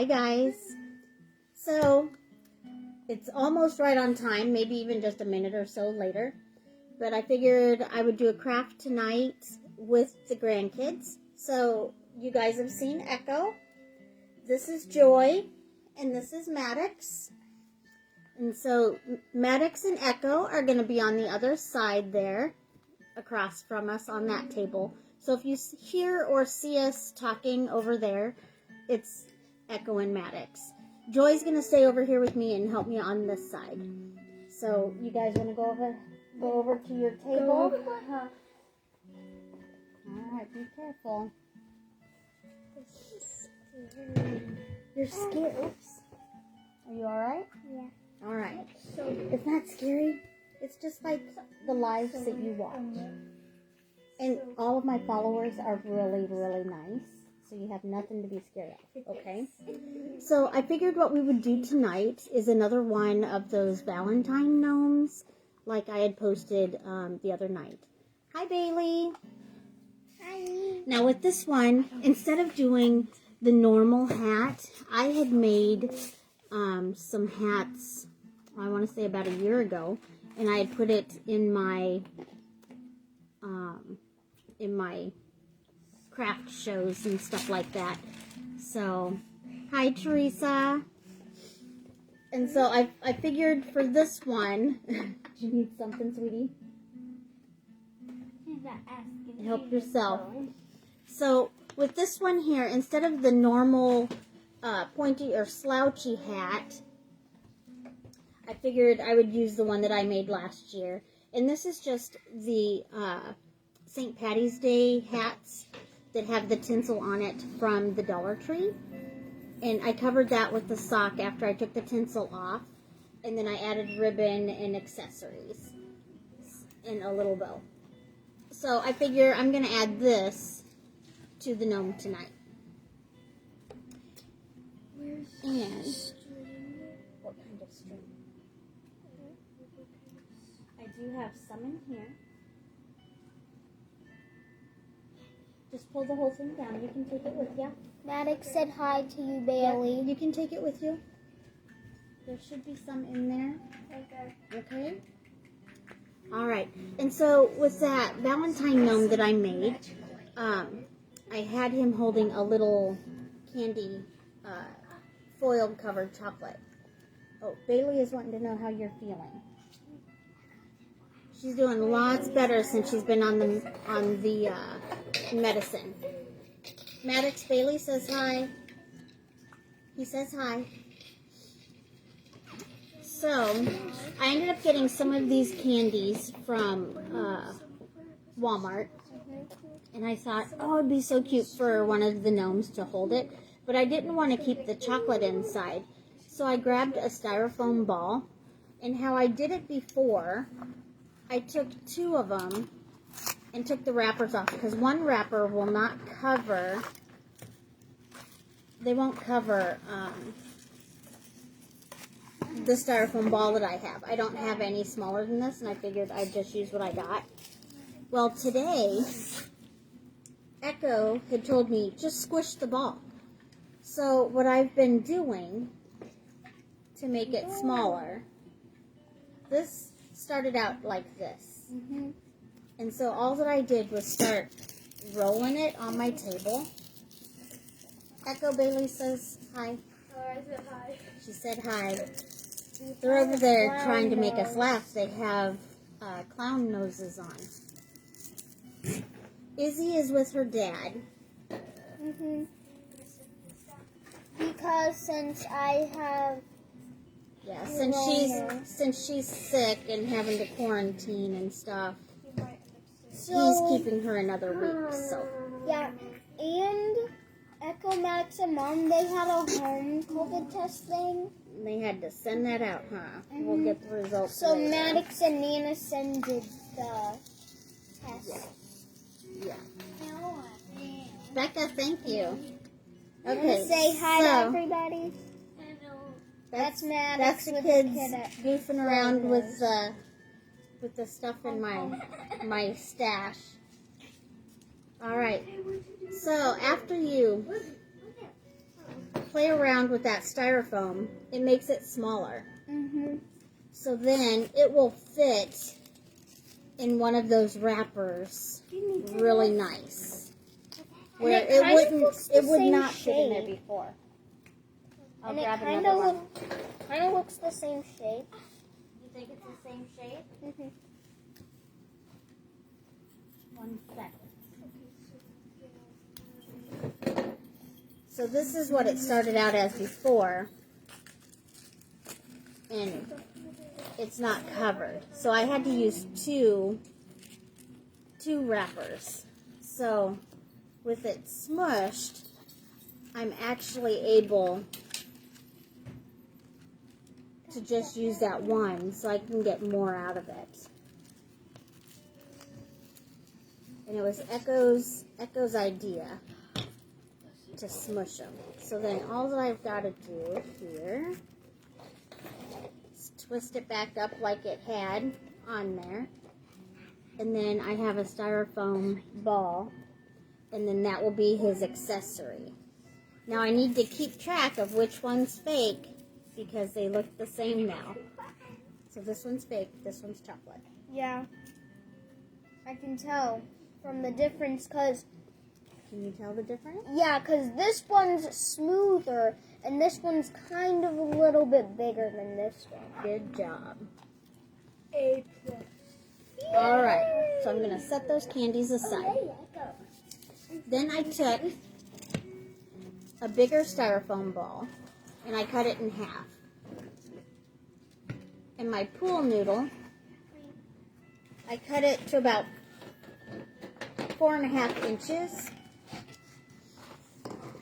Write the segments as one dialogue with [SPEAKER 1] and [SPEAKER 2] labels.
[SPEAKER 1] Hi guys. So it's almost right on time, maybe even just a minute or so later. But I figured I would do a craft tonight with the grandkids. So you guys have seen Echo. This is Joy, and this is Maddox. And so Maddox and Echo are going to be on the other side there, across from us on that table. So if you hear or see us talking over there, it's Echo and Maddox. Joy's going to stay over here with me and help me on this side. So you guys want to go over to your table? Alright, be careful. You're scared. Oops. Are you alright?
[SPEAKER 2] Yeah.
[SPEAKER 1] Alright. It's not scary. It's just like the lives that you watch. And all of my followers are really, really nice. So you have nothing to be scared of, okay? So I figured what we would do tonight is another one of those Valentine gnomes like I had posted the other night. Hi, Bailey.
[SPEAKER 2] Hi.
[SPEAKER 1] Now with this one, instead of doing the normal hat, I had made some hats, I want to say about a year ago, and I had put it in my craft shows and stuff like that. So, hi Teresa. And so I figured for this one, do you need something, sweetie?
[SPEAKER 2] She's not asking.
[SPEAKER 1] Help yourself. So with this one here, instead of the normal pointy or slouchy hat, I figured I would use the one that I made last year. And this is just the St. Patty's Day hats that have the tinsel on it from the Dollar Tree. And I covered that with the sock after I took the tinsel off. And then I added ribbon and accessories and a little bow. So I figure I'm going to add this to the gnome tonight. And what kind of string? I do have some in here. Just pull the whole thing down. You can take it with you.
[SPEAKER 2] Maddox said hi to you, Bailey.
[SPEAKER 1] Yeah, you can take it with you. There should be some in there. Okay? All right. And so with that Valentine gnome that I made, I had him holding a little candy foil covered chocolate. Oh, Bailey is wanting to know how you're feeling. She's doing lots better since she's been on the medicine. Maddox, Bailey says hi. He says hi. So, I ended up getting some of these candies from Walmart. And I thought, oh, it'd be so cute for one of the gnomes to hold it. But I didn't want to keep the chocolate inside. So I grabbed a styrofoam ball. And how I did it before, I took two of them and took the wrappers off. Because one wrapper will not cover, they won't cover the styrofoam ball that I have. I don't have any smaller than this, and I figured I'd just use what I got. Well, today, Echo had told me, just squish the ball. So what I've been doing to make it smaller, this started out like this. And so all that I did was start rolling it on my table. Echo, Bailey says hi.
[SPEAKER 2] Oh, I said hi.
[SPEAKER 1] She said hi. They're over there trying to make us laugh. They have clown noses on. Izzy is with her dad.
[SPEAKER 2] Because since I have...
[SPEAKER 1] Yeah, since she's sick and having to quarantine and stuff, he's keeping her another week, so.
[SPEAKER 2] Yeah, and Echo, Maddox, and Mom, they had a home COVID test thing.
[SPEAKER 1] They had to send that out, huh? We'll get the results
[SPEAKER 2] So
[SPEAKER 1] later.
[SPEAKER 2] Maddox and Nana sent the test.
[SPEAKER 1] Yeah. Becca, thank you. Okay,
[SPEAKER 2] Say hi to everybody.
[SPEAKER 1] That's
[SPEAKER 2] Maddox
[SPEAKER 1] the
[SPEAKER 2] with
[SPEAKER 1] kids
[SPEAKER 2] the kid
[SPEAKER 1] goofing around with the stuff in my stash. All right. So after you play around with that styrofoam, it makes it smaller.
[SPEAKER 2] Mm-hmm.
[SPEAKER 1] So then it will fit in one of those wrappers really nice. Where it would not fit in there before. I'll grab another one.
[SPEAKER 2] Kind of looks the same shape.
[SPEAKER 1] You think it's the same shape?
[SPEAKER 2] Mm-hmm.
[SPEAKER 1] 1 second. So this is what it started out as before. And it's not covered. So I had to use two wrappers. So with it smushed, I'm actually able to just use that one so I can get more out of it. And it was Echo's idea to smush them. So then all that I've got to do here is twist it back up like it had on there. And then I have a styrofoam ball. And then that will be his accessory. Now I need to keep track of which one's fake because they look the same now. So this one's fake, this one's chocolate.
[SPEAKER 2] Yeah. I can tell from the difference because...
[SPEAKER 1] Can you tell the difference?
[SPEAKER 2] Yeah, because this one's smoother and this one's kind of a little bit bigger than this one.
[SPEAKER 1] Good job.
[SPEAKER 2] A+.
[SPEAKER 1] Alright, so I'm going to set those candies aside. Then I took a bigger styrofoam ball and I cut it in half. And my pool noodle, I cut it to about 4.5 inches.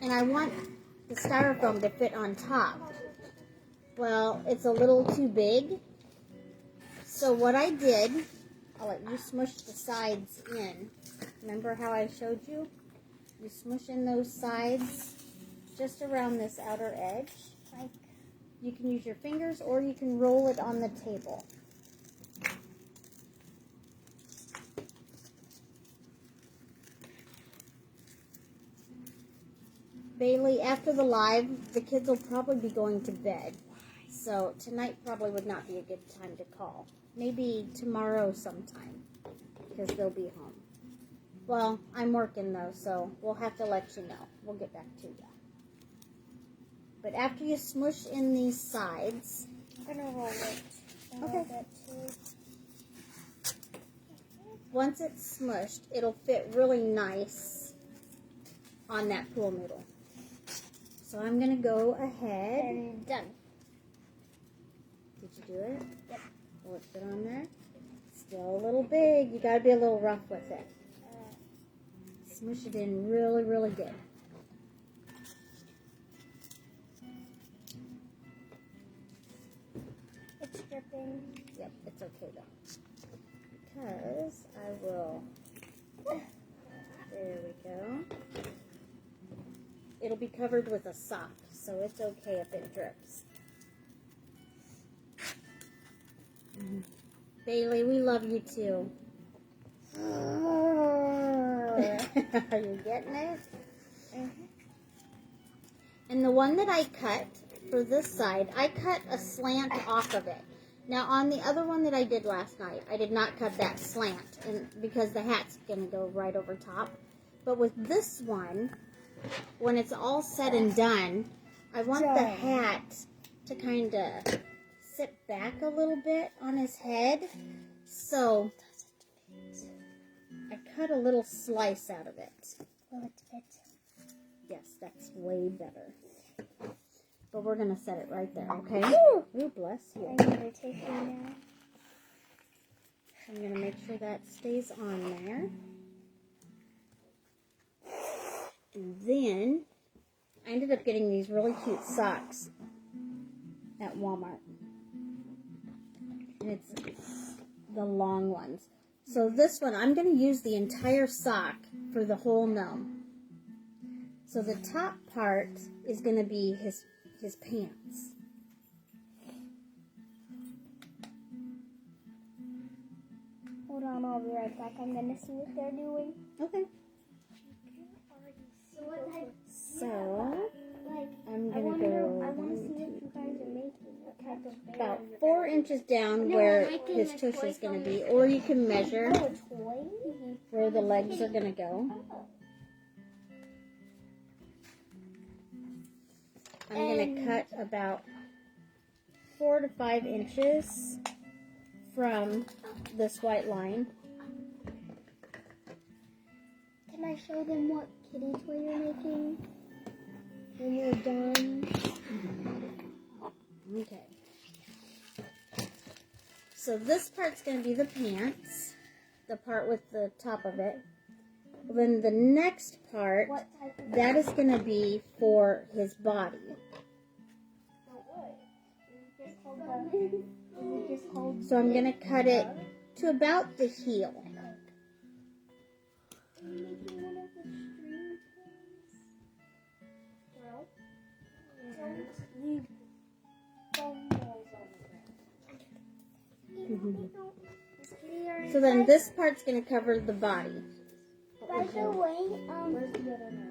[SPEAKER 1] And I want the styrofoam to fit on top. Well, it's a little too big. So what I did, I'll let you smush the sides in. Remember how I showed you? You smush in those sides just around this outer edge. Like, you can use your fingers or you can roll it on the table. Bailey, after the live, the kids will probably be going to bed. So tonight probably would not be a good time to call. Maybe tomorrow sometime, because they'll be home. Well, I'm working though, so we'll have to let you know. We'll get back to you. But after you smush in these sides...
[SPEAKER 2] I'm going to roll it.
[SPEAKER 1] Okay. Once it's smushed, it'll fit really nice on that pool noodle. So I'm going to go ahead.
[SPEAKER 2] And done.
[SPEAKER 1] Did you do it?
[SPEAKER 2] Yep.
[SPEAKER 1] Will it fit on there? Still a little big. You got to be a little rough with it. Smush it in really, really good.
[SPEAKER 2] It's dripping.
[SPEAKER 1] Yep, it's okay though. Because I will... There we go. It'll be covered with a sock, so it's okay if it drips. Bailey, we love you too. Are you getting it?
[SPEAKER 2] Mm-hmm.
[SPEAKER 1] And the one that I cut for this side, I cut a slant off of it. Now on the other one that I did last night, I did not cut that slant because the hat's going to go right over top. But with this one, when it's all said and done, I want the hat to kind of sit back a little bit on his head. So I cut a little slice out of it.
[SPEAKER 2] Will it fit?
[SPEAKER 1] Yes, that's way better. But we're going to set it right there, okay? Ooh, bless you.
[SPEAKER 2] I'm going to take it now.
[SPEAKER 1] I'm going to make sure that stays on there. And then, I ended up getting these really cute socks at Walmart. And it's the long ones. So this one, I'm going to use the entire sock for the whole gnome. So the top part is going to be his pants.
[SPEAKER 2] Hold on, I'll be right back. I'm going to see what they're doing.
[SPEAKER 1] Okay. So, I'm going about 4 inches down where his tush is going to be, or you can measure where the legs are going to go. I'm going to cut about 4 to 5 inches from this white line.
[SPEAKER 2] Can I show them what kitty toy you're making when you're done?
[SPEAKER 1] Okay. So this part's going to be the pants, the part with the top of it. Then the next part, that is going to be for his body. So I'm going to cut it to about the heel. So then this part's going to cover the body.
[SPEAKER 2] By the way,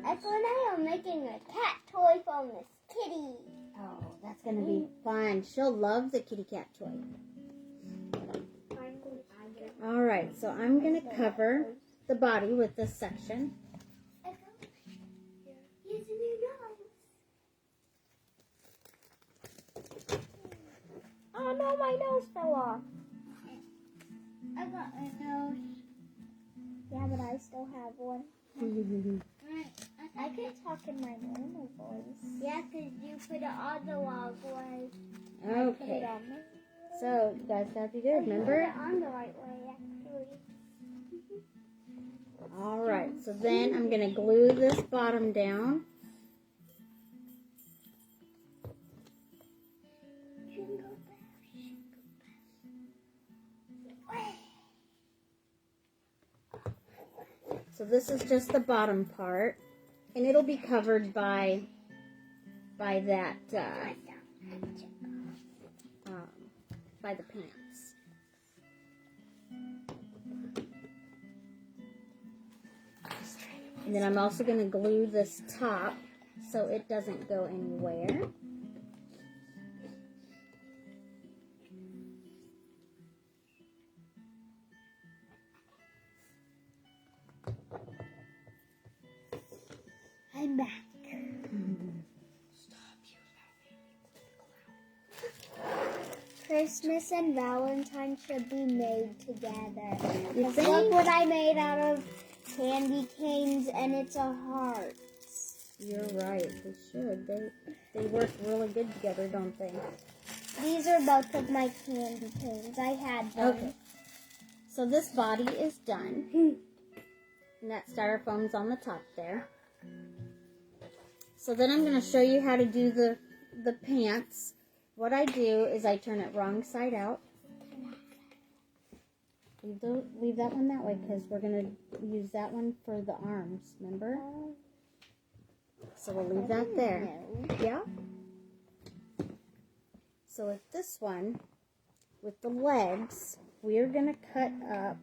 [SPEAKER 2] Echo and I are making a cat toy from this kitty.
[SPEAKER 1] Oh, that's going to be fun. She'll love the kitty cat toy. Alright, so I'm going to cover the body with this section.
[SPEAKER 2] Echo, here's a new nose. Oh no, my nose fell off. I got my nose. Yeah, but I still have one. I can talk in my normal voice. Yeah, because you put it on the wrong way.
[SPEAKER 1] Okay. So, you guys got to be good, remember?
[SPEAKER 2] I put it on the right way, actually.
[SPEAKER 1] Alright, so then I'm going to glue this bottom down. So this is just the bottom part, and it'll be covered by that, by the pants. And then I'm also going to glue this top so it doesn't go anywhere.
[SPEAKER 2] I'm back. Christmas and Valentine should be made together.
[SPEAKER 1] You think?
[SPEAKER 2] Look what I made out of candy canes, and it's a heart.
[SPEAKER 1] You're right, they should. They work really good together, don't they?
[SPEAKER 2] These are both of my candy canes. I had them.
[SPEAKER 1] Okay. So this body is done. And that styrofoam's on the top there. So then I'm going to show you how to do the pants. What I do is I turn it wrong side out. Leave that one that way because we're going to use that one for the arms, remember? So we'll leave that there. Yeah? So with this one, with the legs, we're going to cut up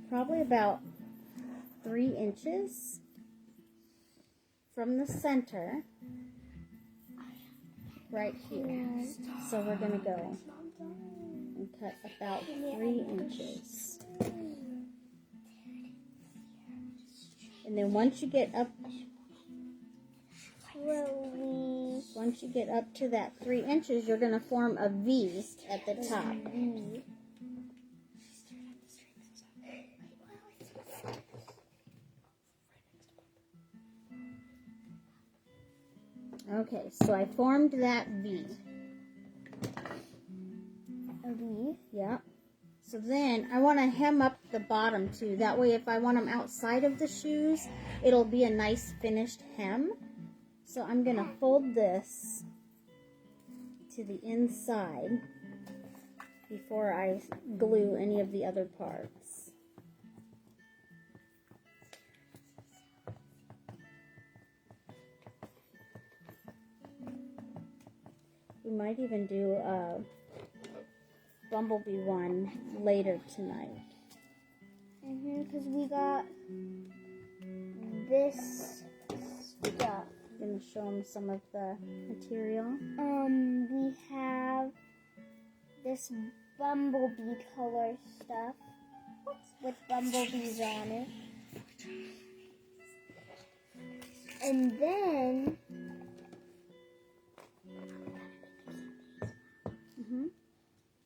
[SPEAKER 1] probably about 3 inches from the center right here. So we're going to go and cut about 3 inches. And then once you get up to that 3 inches, you're going to form a V at the top. Okay, so I formed that V.
[SPEAKER 2] A V?
[SPEAKER 1] Yeah. So then I want to hem up the bottom too. That way if I want them outside of the shoes, it'll be a nice finished hem. So I'm going to fold this to the inside before I glue any of the other parts. We might even do a bumblebee one later tonight.
[SPEAKER 2] Because we got this stuff.
[SPEAKER 1] I'm going to show them some of the material?
[SPEAKER 2] We have this bumblebee color stuff with bumblebees on it. And then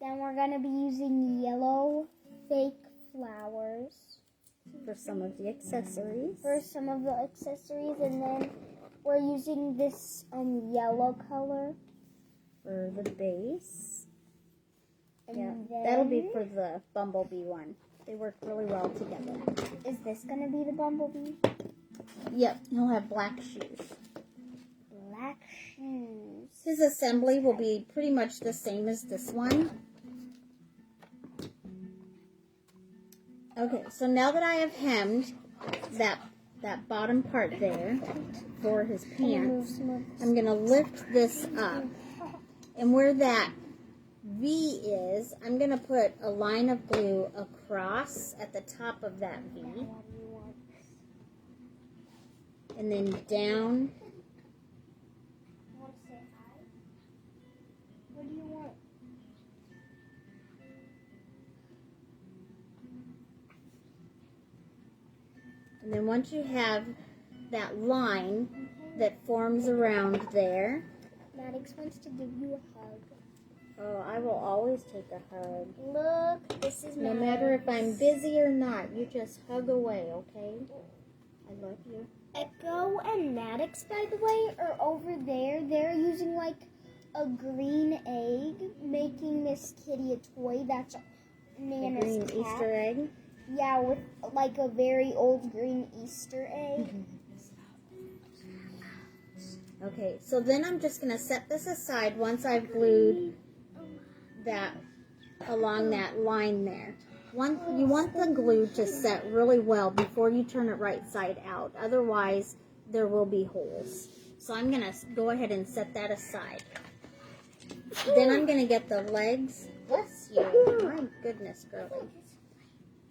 [SPEAKER 2] we're gonna be using yellow fake flowers
[SPEAKER 1] For some of the accessories.
[SPEAKER 2] And then we're using this yellow color
[SPEAKER 1] For the base.
[SPEAKER 2] and
[SPEAKER 1] Yeah,
[SPEAKER 2] then
[SPEAKER 1] that'll be for the bumblebee one. They work really well together.
[SPEAKER 2] Is this gonna be the bumblebee?
[SPEAKER 1] Yep, he'll have black shoes.
[SPEAKER 2] Black shoes.
[SPEAKER 1] His assembly will be pretty much the same as this one. Okay, so now that I have hemmed that bottom part there for his pants, I'm going to lift this up. And where that V is, I'm going to put a line of glue across at the top of that V. And then down.
[SPEAKER 2] Want to say hi? What do you want?
[SPEAKER 1] And then once you have that line that forms around there.
[SPEAKER 2] Maddox wants to give you a hug.
[SPEAKER 1] Oh, I will always take a hug.
[SPEAKER 2] Look, this is
[SPEAKER 1] No
[SPEAKER 2] Maddox.
[SPEAKER 1] matter if I'm busy or not, you just hug away, okay? I love you.
[SPEAKER 2] Echo and Maddox, by the way, are over there. They're using like a green egg, making this kitty a toy. That's
[SPEAKER 1] A
[SPEAKER 2] Nana's
[SPEAKER 1] green
[SPEAKER 2] cat.
[SPEAKER 1] Easter egg.
[SPEAKER 2] Yeah, with like a very old green Easter egg.
[SPEAKER 1] Okay, so then I'm just going to set this aside once I've glued that along that line there. You want the glue to set really well before you turn it right side out. Otherwise, there will be holes. So I'm going to go ahead and set that aside. Then I'm going to get the legs. Bless you. My goodness, girlie.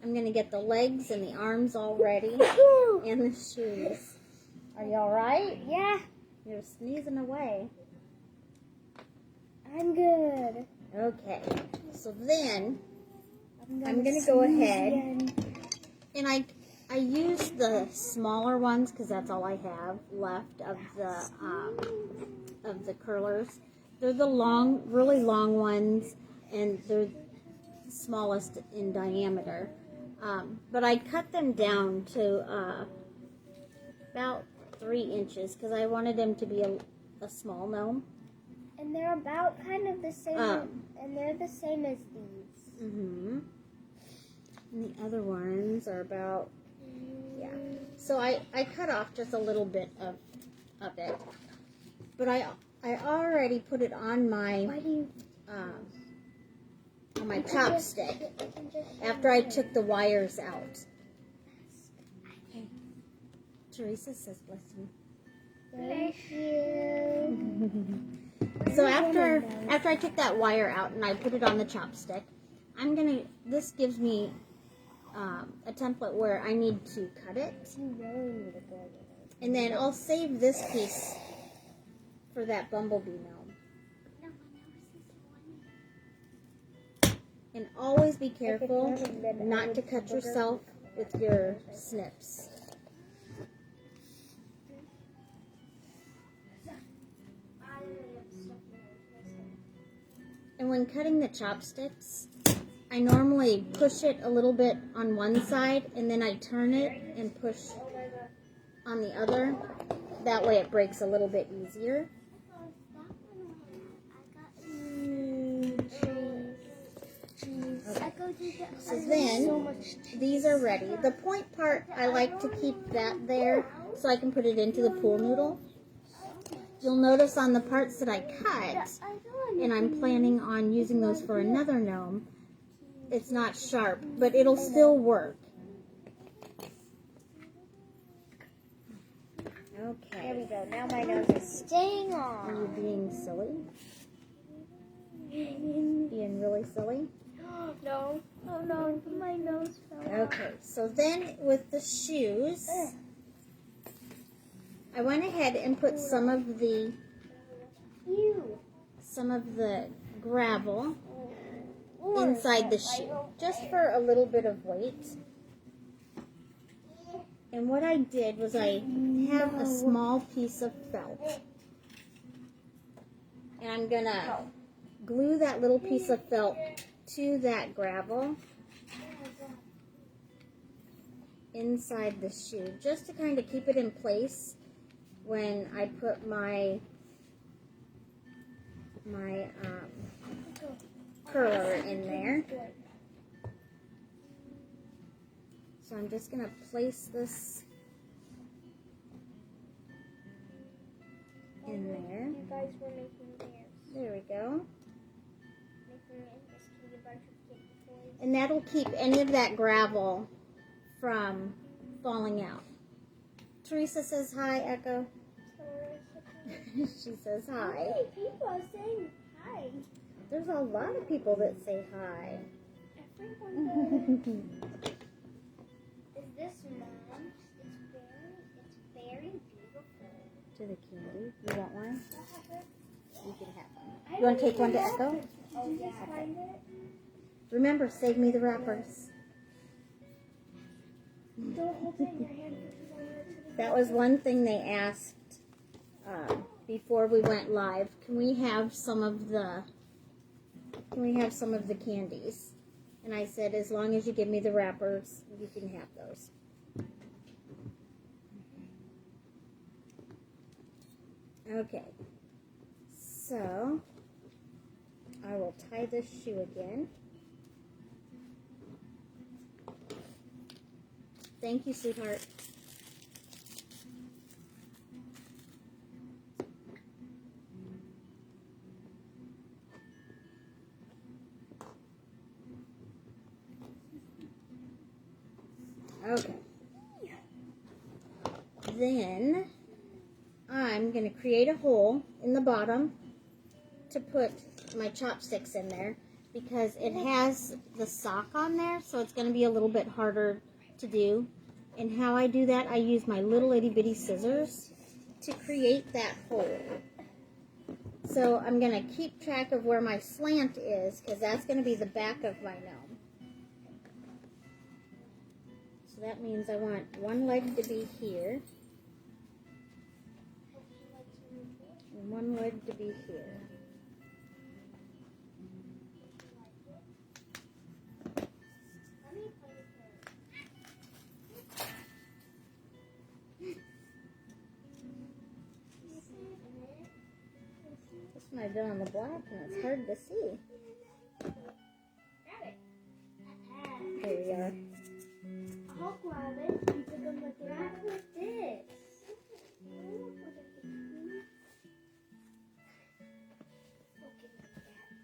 [SPEAKER 1] I'm going to get the legs and the arms all ready. And the shoes. Are you all right?
[SPEAKER 2] Yeah,
[SPEAKER 1] You're sneezing away.
[SPEAKER 2] I'm good.
[SPEAKER 1] Okay. So then I'm
[SPEAKER 2] gonna
[SPEAKER 1] going to go
[SPEAKER 2] sneeze
[SPEAKER 1] ahead.
[SPEAKER 2] again.
[SPEAKER 1] And I use the smaller ones because that's all I have left of the curlers. They're the really long ones, and they're the smallest in diameter. But I cut them down to about 3 inches because I wanted them to be a small gnome.
[SPEAKER 2] And they're about kind of the same, and they're the same as these.
[SPEAKER 1] Mm-hmm. And the other ones are about, yeah. So I cut off just a little bit of it. But I already put it on my chopstick after I took the wires out. Teresa says bless you.
[SPEAKER 2] Thank you.
[SPEAKER 1] So after I took that wire out and I put it on the chopstick, this gives me a template where I need to cut it. And then I'll save this piece for that bumblebee gnome. And always be careful not to cut yourself with your snips. And when cutting the chopsticks, I normally push it a little bit on one side and then I turn it and push on the other. That way it breaks a little bit easier. Okay. So then, these are ready. The point part, I like to keep that there so I can put it into the pool noodle. You'll notice on the parts that I cut, and I'm planning on using those for another gnome, it's not sharp, but it'll still work. Okay.
[SPEAKER 2] There we go. Now my nose is staying
[SPEAKER 1] Are you
[SPEAKER 2] on.
[SPEAKER 1] being silly? Being really silly?
[SPEAKER 2] No. Oh no, my nose fell off.
[SPEAKER 1] Okay, so then with the shoes, I went ahead and put some of the gravel inside the shoe, just for a little bit of weight. And what I did was I have a small piece of felt. And I'm going to glue that little piece of felt to that gravel inside the shoe, just to kind of keep it in place when I put my curler in there. So I'm just going to place this in there.
[SPEAKER 2] You guys were making theirs.
[SPEAKER 1] There we go.
[SPEAKER 2] Making this to a bunch of kid toys.
[SPEAKER 1] And that'll keep any of that gravel from falling out. Teresa says hi, Echo. She says hi.
[SPEAKER 2] How many people are saying hi?
[SPEAKER 1] There's a lot of people that say hi.
[SPEAKER 2] Everyone does. Is this mom's? It's very beautiful.
[SPEAKER 1] To the candy. You want one? You can have one.
[SPEAKER 2] I
[SPEAKER 1] You want to
[SPEAKER 2] don't
[SPEAKER 1] take one to
[SPEAKER 2] even
[SPEAKER 1] Echo?
[SPEAKER 2] know. Oh, yeah. Find it?
[SPEAKER 1] Remember, save me the wrappers.
[SPEAKER 2] Don't hold it in your hand because I want it to
[SPEAKER 1] That was one thing they asked before we went live. Can we have some of the candies? And I said, as long as you give me the wrappers, you can have those. Okay. So I will tie this shoe again. Thank you, sweetheart. Okay. Then I'm going to create a hole in the bottom to put my chopsticks in there because it has the sock on there, so it's going to be a little bit harder to do. And how I do that, I use my little itty bitty scissors to create that hole. So I'm going to keep track of where my slant is because that's going to be the back of my gnome. So that means I want one leg to be here and one leg to be here. This one I did on the black and it's hard to see. There you are.
[SPEAKER 2] I'll grab it because I'm like, grab it with this.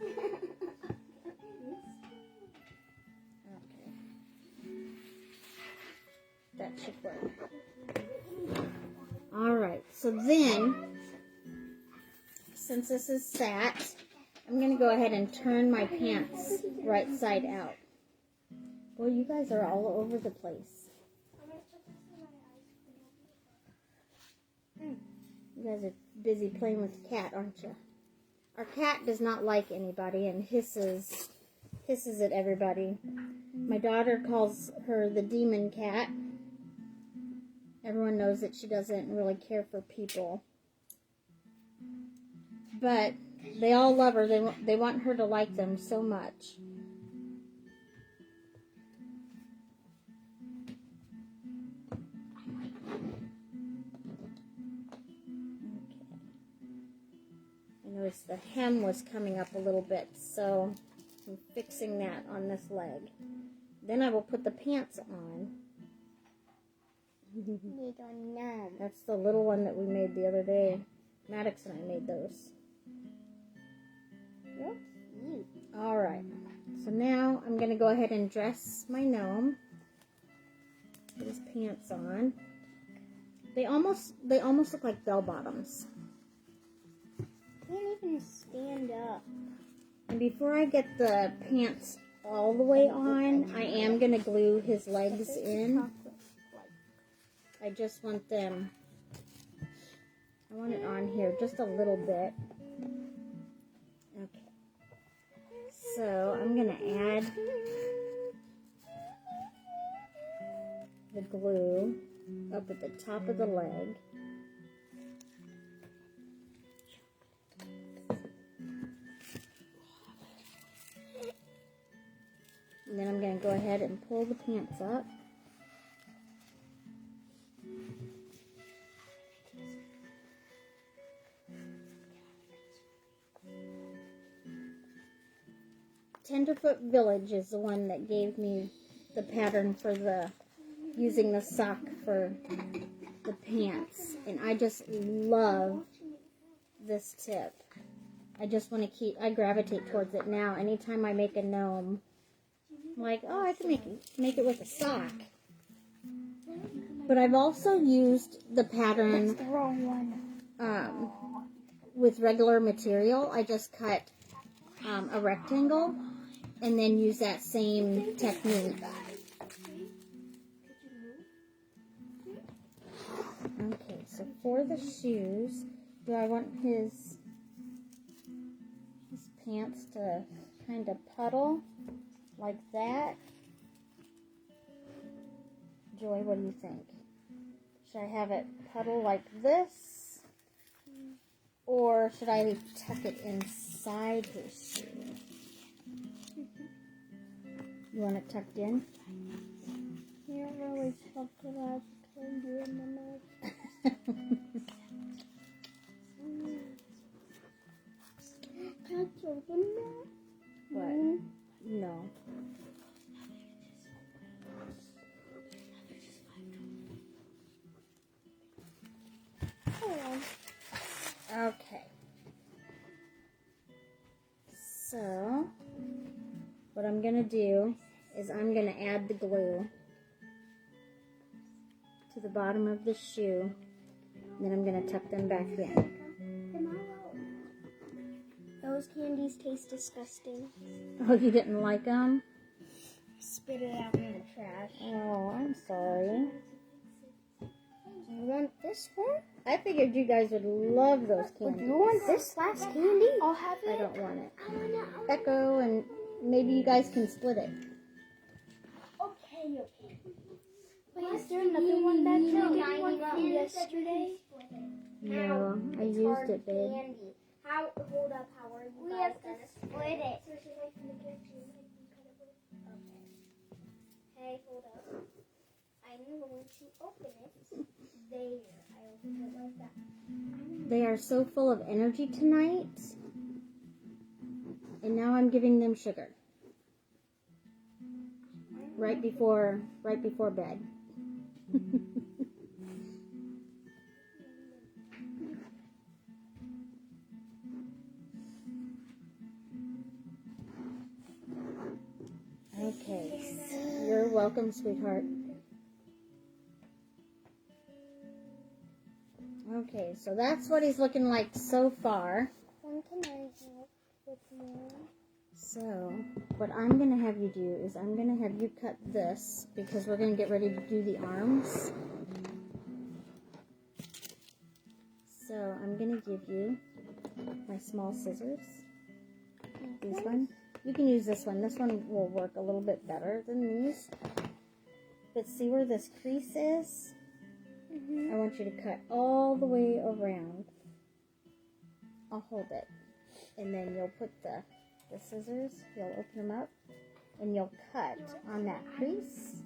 [SPEAKER 1] Okay. That should work. Alright, so then, since this is sat, I'm going to go ahead and turn my pants right side out. Boy, you guys are all over the place. You guys are busy playing with the cat, aren't you? Our cat does not like anybody and hisses at everybody. My daughter calls her the demon cat. Everyone knows that she doesn't really care for people. But they all love her. They want her to like them so much. The hem was coming up a little bit, so I'm fixing that on this leg. Then I will put the pants on. That's the little one that we made the other day. Maddox and I made those. Yep. Alright, so now I'm going to go ahead and dress my gnome. Put his pants on. They almost look like bell bottoms.
[SPEAKER 2] Can't even stand up.
[SPEAKER 1] And before I get the pants all the way on, I am going to glue his legs in. I just want them I want it on here just a little bit. Okay. So I'm going to add the glue up at the top of the leg. And then I'm going to go ahead and pull the pants up. Tenderfoot Village is the one that gave me the pattern for using the sock for the pants. And I just love this tip. I gravitate towards it now. Anytime I make a gnome, I'm like, oh, I can make it with a sock. But I've also used the pattern with regular material. I just cut a rectangle and then use that same technique. Okay, so for the shoes, do I want his pants to kind of puddle like that? Joy, what do you think? Should I have it puddle like this? Or should I tuck it inside his shoe? You want it tucked in?
[SPEAKER 2] You don't really tuck it as can do in the mouth. Can I open that?
[SPEAKER 1] What? No. Okay. So, what I'm going to do is I'm going to add the glue to the bottom of the shoe. And then I'm going to tuck them back in.
[SPEAKER 2] Those candies taste disgusting.
[SPEAKER 1] Oh, you didn't like them?
[SPEAKER 2] Spit it out in the trash.
[SPEAKER 1] Oh, I'm sorry.
[SPEAKER 2] You want this one?
[SPEAKER 1] I figured you guys would love those candies.
[SPEAKER 2] Would you want this last candy? I'll have it.
[SPEAKER 1] I don't want it. Echo, and maybe you guys can split it.
[SPEAKER 2] Okay. Wait, is there another one back there? Did you want from yesterday?
[SPEAKER 1] No, I used it, babe.
[SPEAKER 2] Hold up, how are you? We have to split it. Okay, hold up. I'm going to open it. There, I opened it like that.
[SPEAKER 1] They are so full of energy tonight. And now I'm giving them sugar. Right before bed. Okay. You're welcome, sweetheart. Okay, so that's what he's looking like so far.
[SPEAKER 2] When can I help with more?
[SPEAKER 1] So, what I'm going to have you do is I'm going to have you cut this because we're going to get ready to do the arms. So, I'm going to give you my small scissors. This one. You can use this one. This one will work a little bit better than these. But see where this crease is? I want you to cut all the way around. I'll hold it. And then you'll put the scissors, you'll open them up, and you'll cut on that crease.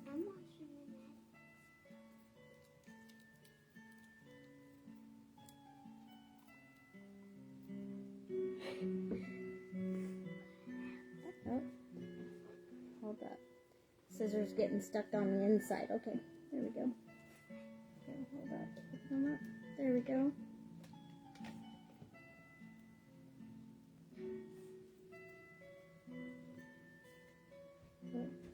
[SPEAKER 1] Oh, hold up. Scissors getting stuck on the inside. Okay, there we go. Okay, hold up. Open them up. There we go.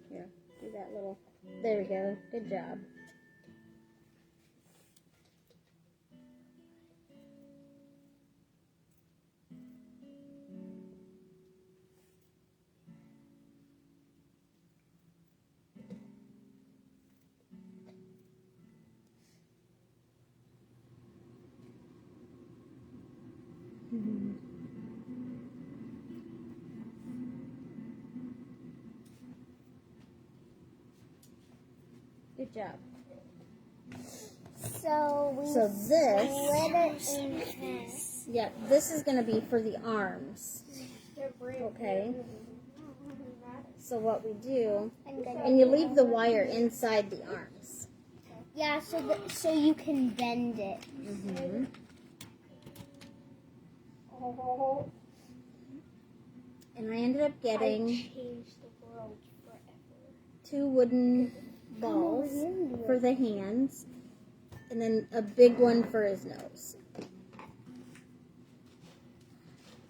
[SPEAKER 1] Here, do that little. There we go. Good job. Good job.
[SPEAKER 2] So
[SPEAKER 1] this,
[SPEAKER 2] split it in half.
[SPEAKER 1] yeah, this is going to be for the arms. Okay. So what we do, and you leave the wire inside the arms.
[SPEAKER 2] Yeah, so you can bend it.
[SPEAKER 1] Mm-hmm. And I ended up getting 2 wooden balls for the hands, and then a big one for his nose.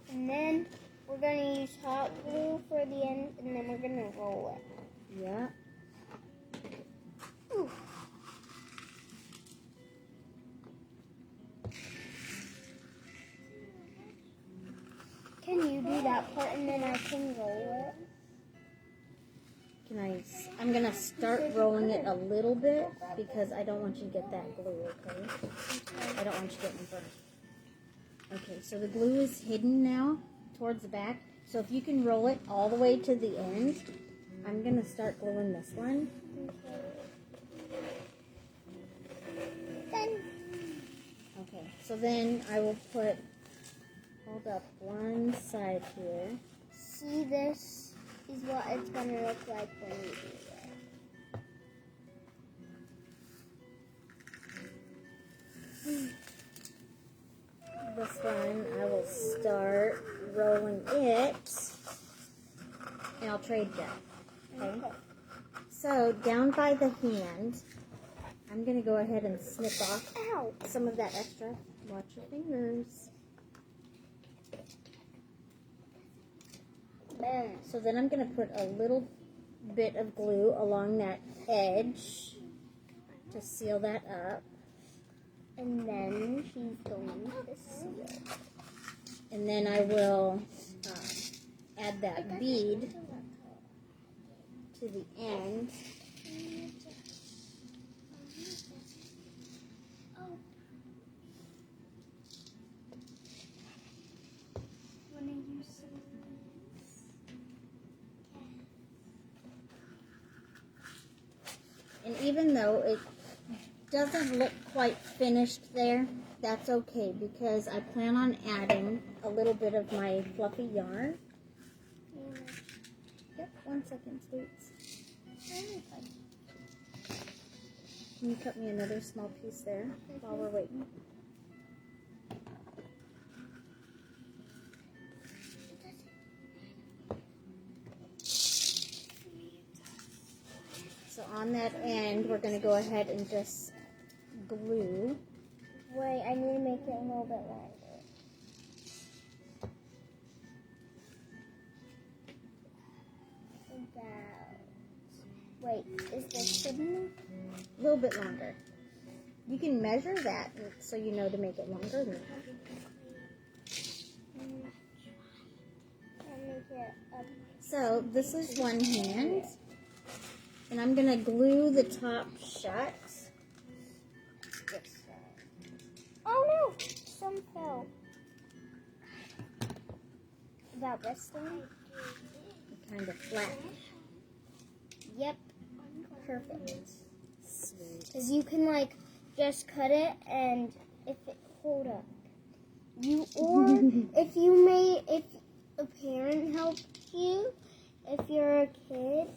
[SPEAKER 2] And then we're going to use hot glue for the end, and then we're going to roll it.
[SPEAKER 1] Yeah.
[SPEAKER 2] Ooh. Can you do that part, and then I can roll it?
[SPEAKER 1] I'm going to start rolling it a little bit because I don't want you to get that glue, okay? I don't want you getting burnt. Okay, so the glue is hidden now towards the back. So if you can roll it all the way to the end, I'm going to start gluing this one.
[SPEAKER 2] Done.
[SPEAKER 1] Okay, so then I will hold up one side here.
[SPEAKER 2] See, this is what it's going to look like when you do it.
[SPEAKER 1] This one, I will start rolling it, and I'll trade that. Okay? So, down by the hand, I'm going to go ahead and snip off some of that extra. Watch your fingers. So then I'm going to put a little bit of glue along that edge to seal that up.
[SPEAKER 2] And then she's going to seal.
[SPEAKER 1] And then I will add that bead to the end. And even though it doesn't look quite finished there, that's okay because I plan on adding a little bit of my fluffy yarn. Yep, 1 second, sweets. Can you cut me another small piece there while we're waiting? So on that end, we're going to go ahead and just glue.
[SPEAKER 2] Wait, I need to make it a little bit longer. Wait, is this hidden?
[SPEAKER 1] A little bit longer. You can measure that so you know to make it longer than that. So this is one hand. And I'm going to glue the top shut.
[SPEAKER 2] Oh no! Some fell. About this one?
[SPEAKER 1] Kind of flat.
[SPEAKER 2] Yep. Perfect.
[SPEAKER 1] Sweet.
[SPEAKER 2] Because you can like just cut it and if it hold up. If a parent helped you, if you're a kid,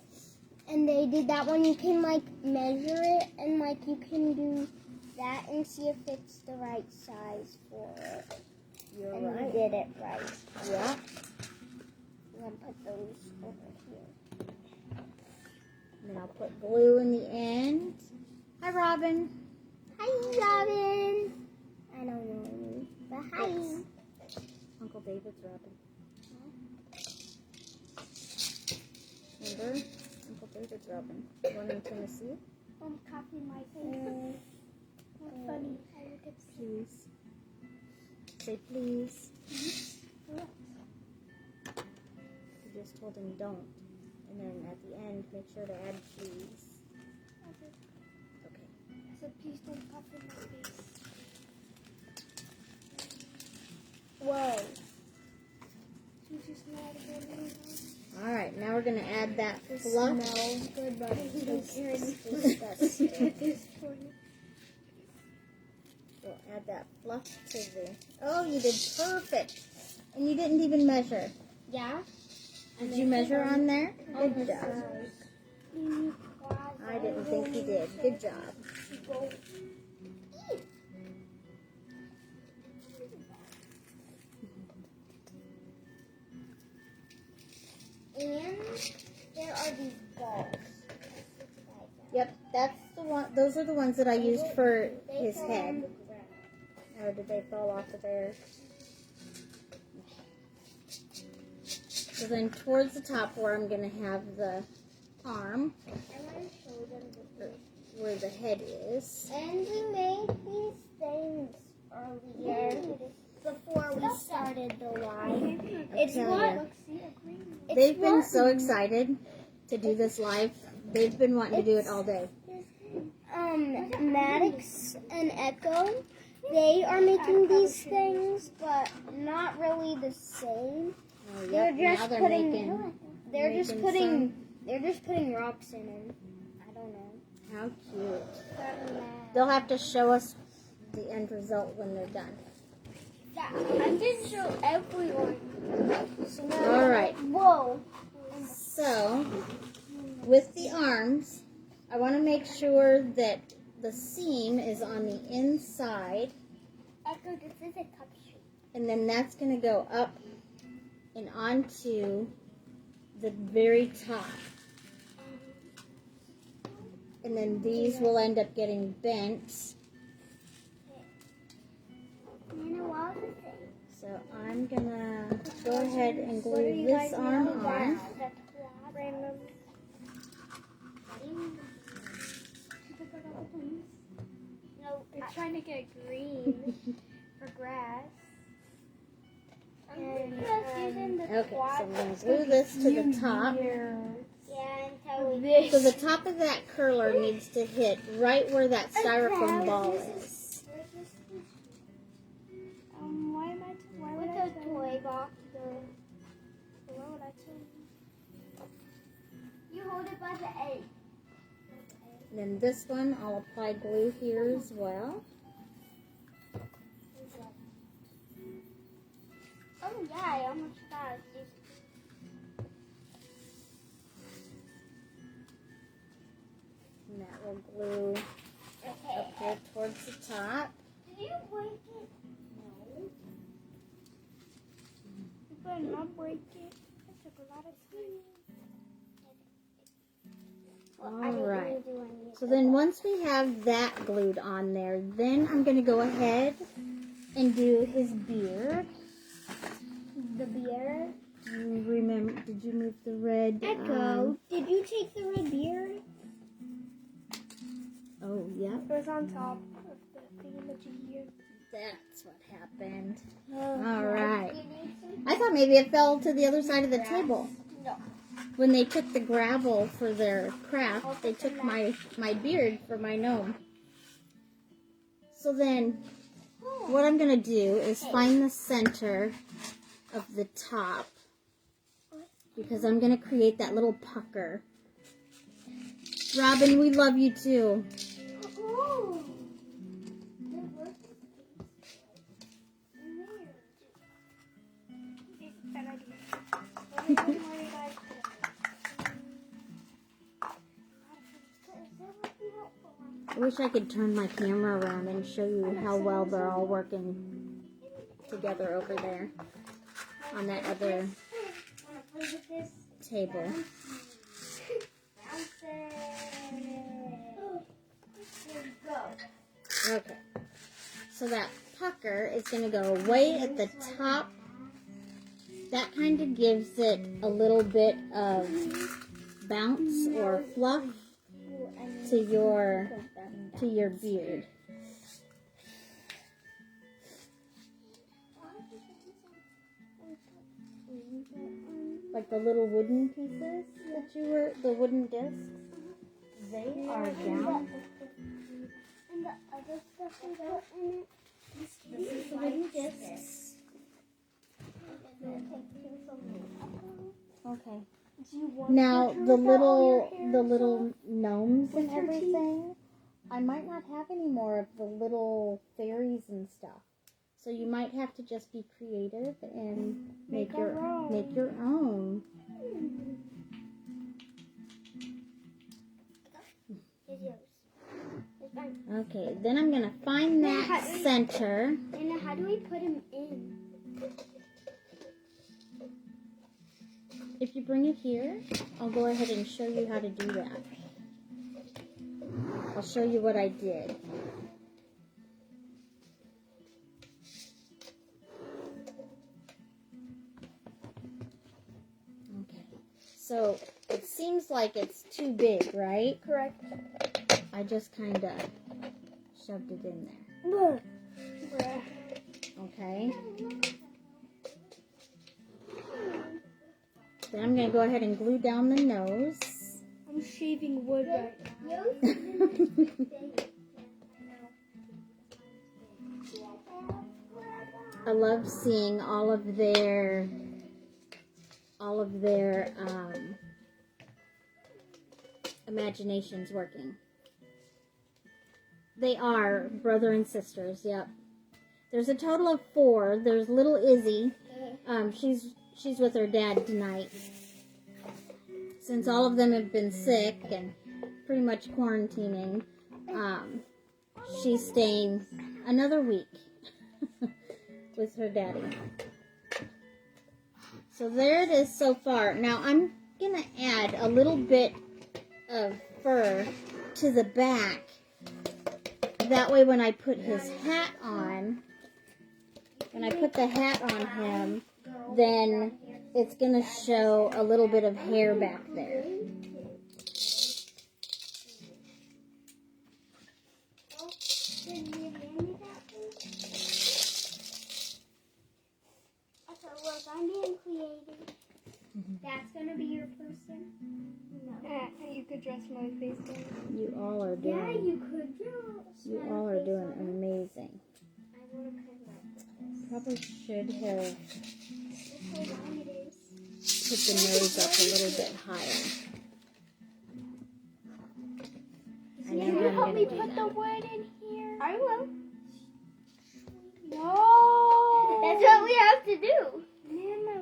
[SPEAKER 2] and they did that one, you can like measure it and like you can do that and see if it's the right size for it.
[SPEAKER 1] You're
[SPEAKER 2] and
[SPEAKER 1] right.
[SPEAKER 2] you did it right.
[SPEAKER 1] Yeah.
[SPEAKER 2] I'm gonna put those over here.
[SPEAKER 1] And then I'll put glue in the end. Hi, Robin.
[SPEAKER 2] Hi, Robin. I don't know you, but hi.
[SPEAKER 1] Yes. Uncle David's Robin. Remember? Uncle David's Robin. One in Tennessee.
[SPEAKER 2] I'm copying my thing. Funny.
[SPEAKER 1] Please. Say please. You just told him don't. And then at the end, make sure to add please. Okay.
[SPEAKER 2] I said please don't copy my face. Whoa.
[SPEAKER 1] Alright, now we're going to add that
[SPEAKER 2] It
[SPEAKER 1] fluff.
[SPEAKER 2] smells good, but it tastes disgusting.
[SPEAKER 1] We'll add that fluff to the... Oh, you did perfect. And you didn't even measure.
[SPEAKER 2] Yeah?
[SPEAKER 1] Did you measure on there? Good job. I didn't think you did. Good job.
[SPEAKER 2] And there are these balls.
[SPEAKER 1] Yep, that's the one. Those are the ones that I used for his head. Or did they fall off of there? So then towards the top where I'm going to have the arm,
[SPEAKER 2] I want to show them
[SPEAKER 1] where the head is.
[SPEAKER 2] And we made these things earlier before we started the live. It's what
[SPEAKER 1] They've been so excited to do this live. They've been wanting to do it all day.
[SPEAKER 2] Maddox and Echo, they are making these things, but not really the same.
[SPEAKER 1] Oh, yep. Now they're making.
[SPEAKER 2] They're just putting rocks in them. I don't know.
[SPEAKER 1] How cute. They'll have to show us the end result when they're done.
[SPEAKER 2] I did show everyone.
[SPEAKER 1] All right.
[SPEAKER 2] Whoa.
[SPEAKER 1] So, with the arms, I want to make sure that the seam is on the inside,
[SPEAKER 2] Echo, this is a cup shape.
[SPEAKER 1] and then that's going to go up and onto the very top. And then these will end up getting bent. So I'm going to go ahead and glue this arm on.
[SPEAKER 2] No, they're trying to get green for grass. And,
[SPEAKER 1] Okay, so I'm going to glue this to the top.
[SPEAKER 2] Yeah,
[SPEAKER 1] So the top of that curler needs to hit right where that styrofoam ball is.
[SPEAKER 2] Why would I toy box? Why would I You hold it by the egg.
[SPEAKER 1] And then this one, I'll apply glue here as well.
[SPEAKER 2] Oh yeah, I almost forgot.
[SPEAKER 1] And that will glue up here towards the top.
[SPEAKER 2] Did you break it? No. You better not break it. It took a lot of time.
[SPEAKER 1] Alright. So then once we have that glued on there, then I'm going to go ahead and do his beard.
[SPEAKER 2] The beard?
[SPEAKER 1] Do you remember, did you move the red?
[SPEAKER 2] Echo, did you take the red beard?
[SPEAKER 1] Oh, yeah.
[SPEAKER 2] It was on top of the thingamajig here.
[SPEAKER 1] That's what happened. Alright. I thought maybe it fell to the other side of the table.
[SPEAKER 2] No.
[SPEAKER 1] When they took the gravel for their craft, they took my beard for my gnome. So then, what I'm going to do is find the center of the top, because I'm going to create that little pucker. Robin, we love you too. I wish I could turn my camera around and show you how well they're all working together over there on that other table. Okay, so that pucker is going to go way at the top. That kind of gives it a little bit of bounce or fluff to your beard. Like the little wooden pieces the wooden discs, they are down.
[SPEAKER 2] And the other stuff we got in it.
[SPEAKER 1] This is the wooden discs. Okay.
[SPEAKER 2] Do you want
[SPEAKER 1] Now
[SPEAKER 2] to
[SPEAKER 1] the
[SPEAKER 2] cut all your
[SPEAKER 1] little
[SPEAKER 2] hair
[SPEAKER 1] gnomes
[SPEAKER 2] with
[SPEAKER 1] and
[SPEAKER 2] your teeth?
[SPEAKER 1] everything. I might not have any more of the little fairies and stuff. So you might have to just be creative and make your own.
[SPEAKER 2] It's yours. It's fine.
[SPEAKER 1] Okay, then I'm gonna find that center.
[SPEAKER 2] And how do we put him in?
[SPEAKER 1] If you bring it here, I'll go ahead and show you how to do that. I'll show you what I did. Okay, so it seems like it's too big, right?
[SPEAKER 2] Correct.
[SPEAKER 1] I just kind of shoved it in there. Okay. Then I'm going to go ahead and glue down the nose.
[SPEAKER 2] I'm shaving wood right now.
[SPEAKER 1] I love seeing all of their imaginations working. They are brother and sisters. Yep. There's a total of 4. There's little Izzy. She's with her dad tonight. Since all of them have been sick and pretty much quarantining, she's staying another week with her daddy. So there it is so far. Now I'm gonna add a little bit of fur to the back. That way when I put his hat on, when I put the hat on him, then it's going to show a little bit of hair back there.
[SPEAKER 2] Okay, look, I'm being creative. That's going to be your person? No. You could dress my face down.
[SPEAKER 1] You all are doing.
[SPEAKER 2] Yeah, you could dress.
[SPEAKER 1] You all are doing amazing.
[SPEAKER 2] I want to put it like this.
[SPEAKER 1] Probably should have
[SPEAKER 2] Look how long it is.
[SPEAKER 1] put the nose up a little bit higher. I
[SPEAKER 2] Can
[SPEAKER 1] know
[SPEAKER 2] you
[SPEAKER 1] I'm
[SPEAKER 2] help
[SPEAKER 1] gonna
[SPEAKER 2] me
[SPEAKER 1] do
[SPEAKER 2] put the
[SPEAKER 1] that.
[SPEAKER 2] wood in here? I will. No. That's what we have to do. Nana, I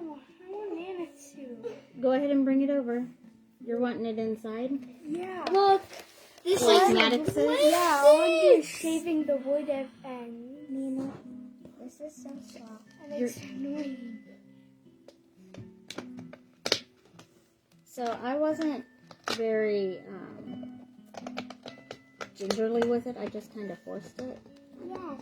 [SPEAKER 2] want Nana too.
[SPEAKER 1] Go ahead and bring it over. You're wanting it inside?
[SPEAKER 2] Yeah. Look. This
[SPEAKER 1] Like
[SPEAKER 2] is
[SPEAKER 1] Maddox says?
[SPEAKER 2] Yeah, I want to be shaving the wood at end. Nina, this is so soft. And it's annoying.
[SPEAKER 1] So I wasn't very gingerly with it. I just kind of forced it.
[SPEAKER 2] Yeah.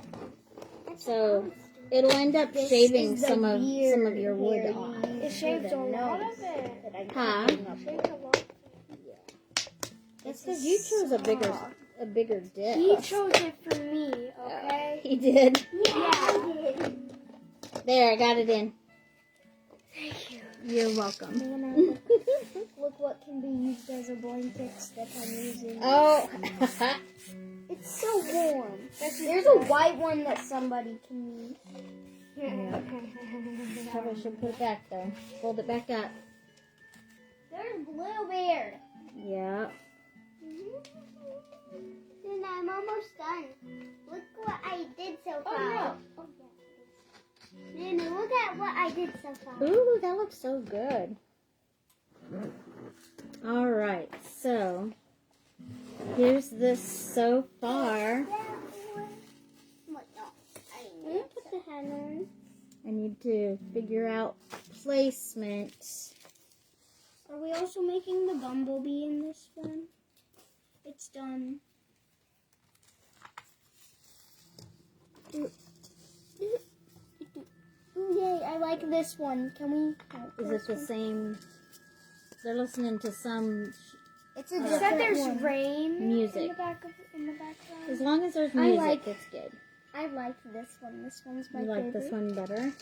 [SPEAKER 1] So it'll end up shaving some of your wood off.
[SPEAKER 2] It shaves a lot of it.
[SPEAKER 1] Huh?
[SPEAKER 2] Shaves a lot.
[SPEAKER 1] That's because you chose a bigger dip.
[SPEAKER 2] He chose it for me, okay?
[SPEAKER 1] He did.
[SPEAKER 2] Yeah.
[SPEAKER 1] There, I got it in.
[SPEAKER 2] Thank you.
[SPEAKER 1] You're welcome.
[SPEAKER 2] Nana, look what can be used as a blanket that I'm using.
[SPEAKER 1] Oh.
[SPEAKER 2] It's so warm. There's a white one that somebody can use.
[SPEAKER 1] Yeah. Probably should put it back though. Fold it back up.
[SPEAKER 2] There's Bluebeard.
[SPEAKER 1] Yeah.
[SPEAKER 2] And I'm almost done. Look what I did so far. Oh, no. Nana, look at what I did so far.
[SPEAKER 1] Ooh, that looks so good. All right, so here's this so far.
[SPEAKER 2] What? No. I need to put the hat on.
[SPEAKER 1] I need to figure out placement.
[SPEAKER 2] Are we also making the bumblebee in this one? It's done. Yay, I like this one. Can we?
[SPEAKER 1] Is it the same? They're listening to some
[SPEAKER 2] It's a different there's one. Rain
[SPEAKER 1] music.
[SPEAKER 2] in the background.
[SPEAKER 1] As long as there's music,
[SPEAKER 2] like-
[SPEAKER 1] it's good.
[SPEAKER 2] I like this one. This one's my
[SPEAKER 1] You
[SPEAKER 2] favorite.
[SPEAKER 1] like this one better?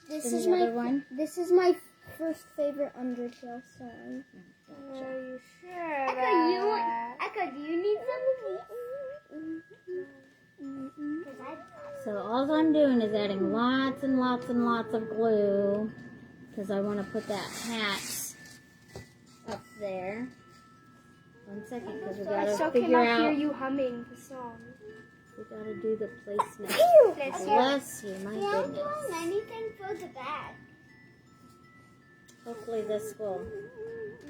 [SPEAKER 2] This
[SPEAKER 1] than
[SPEAKER 2] is
[SPEAKER 1] the
[SPEAKER 2] my
[SPEAKER 1] other one?
[SPEAKER 2] This is my first favorite Undertale song.
[SPEAKER 1] Gotcha.
[SPEAKER 2] Are you sure? Echo, do you need some of these?
[SPEAKER 1] So all I'm doing is adding lots and lots and lots of glue because I want to put that hat up there. 1 second, because we
[SPEAKER 3] I
[SPEAKER 1] gotta
[SPEAKER 3] still
[SPEAKER 1] figure
[SPEAKER 3] cannot hear
[SPEAKER 1] out.
[SPEAKER 3] you humming the song.
[SPEAKER 1] We gotta do the placement.
[SPEAKER 3] Let's hear it.
[SPEAKER 1] Bless you, my
[SPEAKER 2] Yeah, I'm
[SPEAKER 1] goodness.
[SPEAKER 2] doing anything for the bag.
[SPEAKER 1] Hopefully this will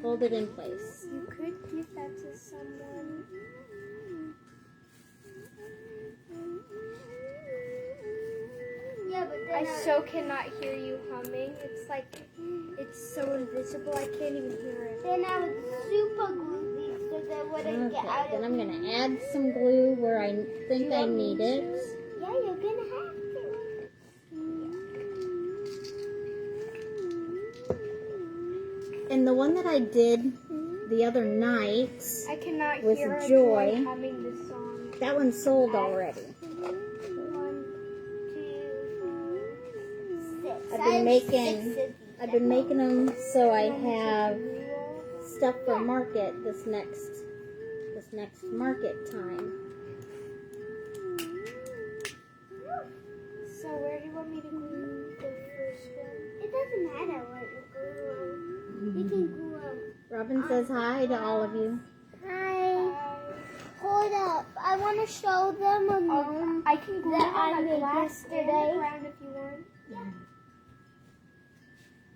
[SPEAKER 1] hold it in place.
[SPEAKER 3] You could give that to someone.
[SPEAKER 2] Yeah, but then
[SPEAKER 3] I so cannot hear you humming. It's like, it's so invisible, I can't even hear it.
[SPEAKER 2] then I would super glue these so they wouldn't get
[SPEAKER 1] Okay,
[SPEAKER 2] out
[SPEAKER 1] then
[SPEAKER 2] of.
[SPEAKER 1] I'm gonna add some glue where I think I need it.
[SPEAKER 2] Yeah, you're gonna have to.
[SPEAKER 1] And the one that I did the other night,
[SPEAKER 3] I cannot
[SPEAKER 1] With
[SPEAKER 3] hear
[SPEAKER 1] joy.
[SPEAKER 3] Joy humming this song.
[SPEAKER 1] that one sold already.
[SPEAKER 2] 1, 2, 4, 6.
[SPEAKER 1] I've
[SPEAKER 2] I
[SPEAKER 1] been
[SPEAKER 2] have
[SPEAKER 1] making
[SPEAKER 2] 6 of these.
[SPEAKER 1] I've been making them so I have
[SPEAKER 3] So
[SPEAKER 1] stuff for market this next market time.
[SPEAKER 3] where do you want me to glue the first one?
[SPEAKER 2] It doesn't matter what you glue on. You can glue on.
[SPEAKER 1] Robin says hi to all of you.
[SPEAKER 2] Hi. Hold up. I want to show them a gnome.
[SPEAKER 3] I can glue
[SPEAKER 2] That I
[SPEAKER 3] on a
[SPEAKER 2] made
[SPEAKER 3] glass and
[SPEAKER 2] yesterday.
[SPEAKER 3] the ground if you want.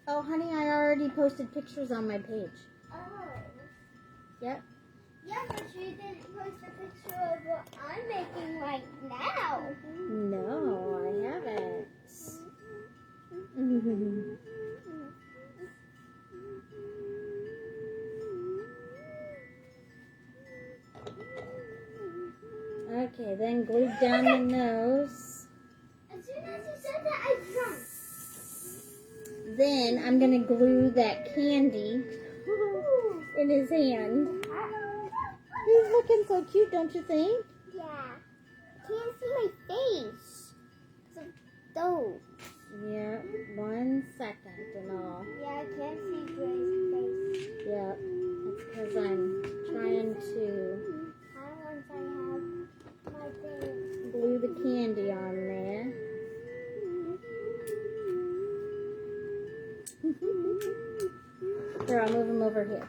[SPEAKER 1] Oh, honey, I already posted pictures on my page.
[SPEAKER 2] Oh.
[SPEAKER 1] Yep.
[SPEAKER 2] Yeah, but you didn't post a picture of what I'm making right now.
[SPEAKER 1] No, I haven't. Okay, then glue down the nose.
[SPEAKER 2] As soon as you said that, I jumped.
[SPEAKER 1] Then I'm gonna glue that candy in his hand. He's looking so cute, don't you think?
[SPEAKER 2] Yeah. I can't see my face. So, those.
[SPEAKER 1] Yeah, 1 second and all.
[SPEAKER 2] Yeah, I can't see Gray's face.
[SPEAKER 1] Yeah, that's because I'm trying to
[SPEAKER 2] Once I have my thing.
[SPEAKER 1] glue the candy on there. Here, I'll move him over here.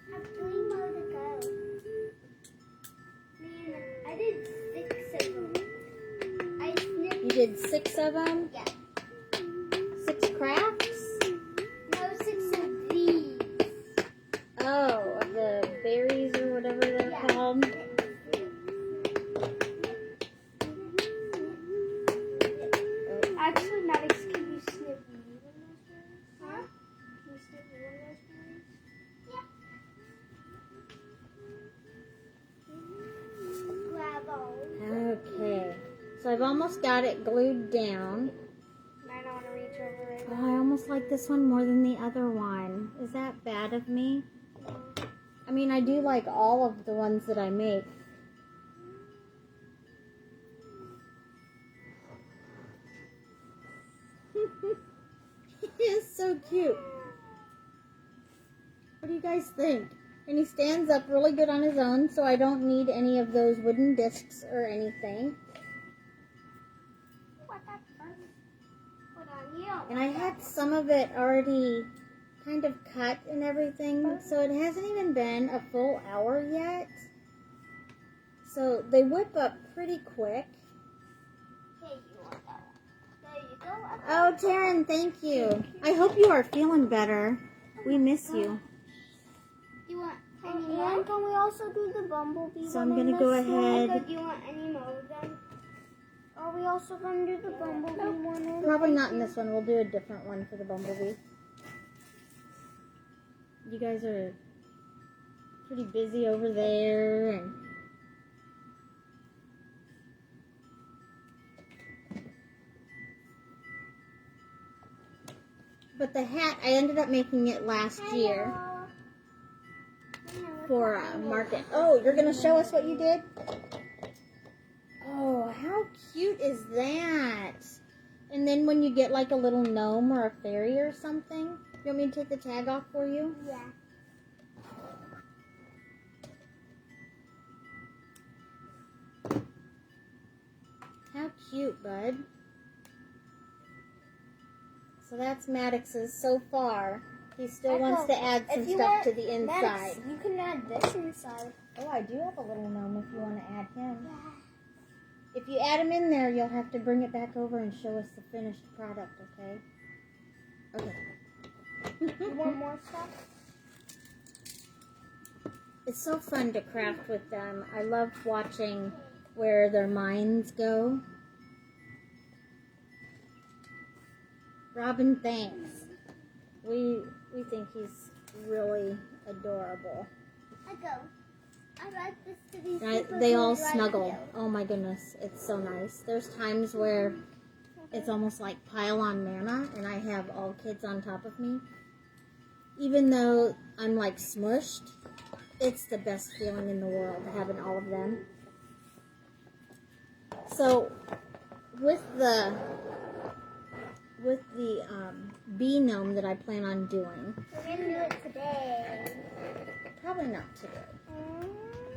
[SPEAKER 2] I have 3 more to go. Man, I did 6 of them. I snipped.
[SPEAKER 1] You did 6 of them?
[SPEAKER 2] Yeah.
[SPEAKER 1] 6 crafts?
[SPEAKER 2] No, 6 of these.
[SPEAKER 1] Oh, of the berries or whatever they're
[SPEAKER 2] Yeah.
[SPEAKER 1] called.
[SPEAKER 3] Actually, Maddox, can you snip me one of those berries?
[SPEAKER 2] Huh?
[SPEAKER 3] Can you snip me one of those berries?
[SPEAKER 2] Grab all.
[SPEAKER 1] Okay, so I've almost got it glued down.
[SPEAKER 3] I don't want to reach over it.
[SPEAKER 1] Oh, I almost like this one more than the other one. Is that bad of me? I mean, I do like all of the ones that I make. He is so cute. What do you guys think? And he stands up really good on his own, so I don't need any of those wooden discs or anything.
[SPEAKER 2] What the fuck? Hold on, you don't.
[SPEAKER 1] And I had some of it already kind of cut and everything, so it hasn't even been a full hour yet. So they whip up pretty quick.
[SPEAKER 2] Okay, you want that one. There you go.
[SPEAKER 1] Oh, Taryn, thank you. I hope you are feeling better. We miss you.
[SPEAKER 2] You want any more? And can we also do the bumblebee
[SPEAKER 1] So
[SPEAKER 2] one
[SPEAKER 1] I'm
[SPEAKER 2] in
[SPEAKER 1] gonna go
[SPEAKER 2] this one?
[SPEAKER 1] ahead.
[SPEAKER 2] Do you want any more then? Are we also going to do the bumblebee one in?
[SPEAKER 1] Probably not in this one. We'll do a different one for the bumblebee. You guys are pretty busy over there, and but the hat, I ended up making it last year for a market. Oh, you're gonna show us what you did? Oh, how cute is that? And then when you get like a little gnome or a fairy or something, you want me to take the tag off for you?
[SPEAKER 2] Yeah.
[SPEAKER 1] How cute, bud. So that's Maddox's so far. He still wants to add some stuff to the inside.
[SPEAKER 2] Max, you can add this inside.
[SPEAKER 1] Oh, I do have a little gnome if you want to add him. If you add him in there, you'll have to bring it back over and show us the finished product, okay? Okay.
[SPEAKER 2] You want more stuff?
[SPEAKER 1] It's so fun to craft with them. I love watching where their minds go. Robin, thanks. We think he's really adorable.
[SPEAKER 2] I like this to be super
[SPEAKER 1] They all
[SPEAKER 2] good right
[SPEAKER 1] snuggle.
[SPEAKER 2] here.
[SPEAKER 1] Oh my goodness, it's so nice. There's times where it's almost like pile on manna and I have all kids on top of me. Even though I'm like smushed, it's the best feeling in the world having all of them. So with the bee gnome that I plan on doing,
[SPEAKER 2] We're going to do it today.
[SPEAKER 1] probably not today.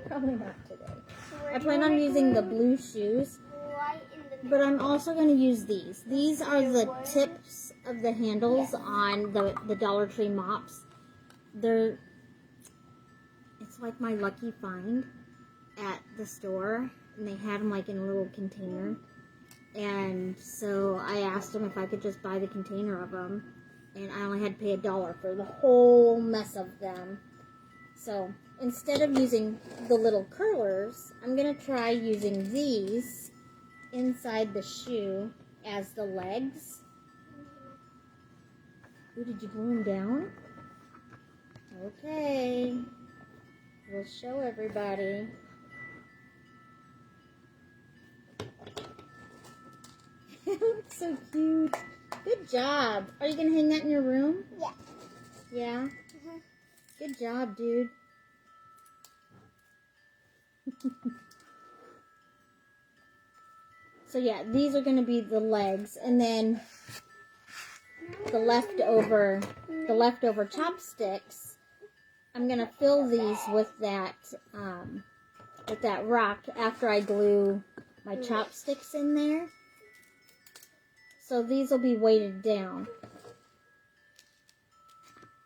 [SPEAKER 1] Probably not today.
[SPEAKER 2] So we're
[SPEAKER 1] I plan on using the blue shoes,
[SPEAKER 2] right in the
[SPEAKER 1] but I'm also going to use these. These are the tips of the handles on the Dollar Tree mops. It's like my lucky find at the store, and they had them like in a little container. And so I asked them if I could just buy the container of them, and I only had to pay $1 for the whole mess of them. So instead of using the little curlers, I'm going to try using these inside the shoe as the legs. Ooh, did you glue them down? Okay. We'll show everybody. It looks so cute. Good job. Are you going to hang that in your room?
[SPEAKER 2] Yeah.
[SPEAKER 1] Yeah? Good job, dude. So yeah, these are going to be the legs, and then the leftover chopsticks. I'm going to fill these with that rock after I glue my chopsticks in there. So these will be weighted down.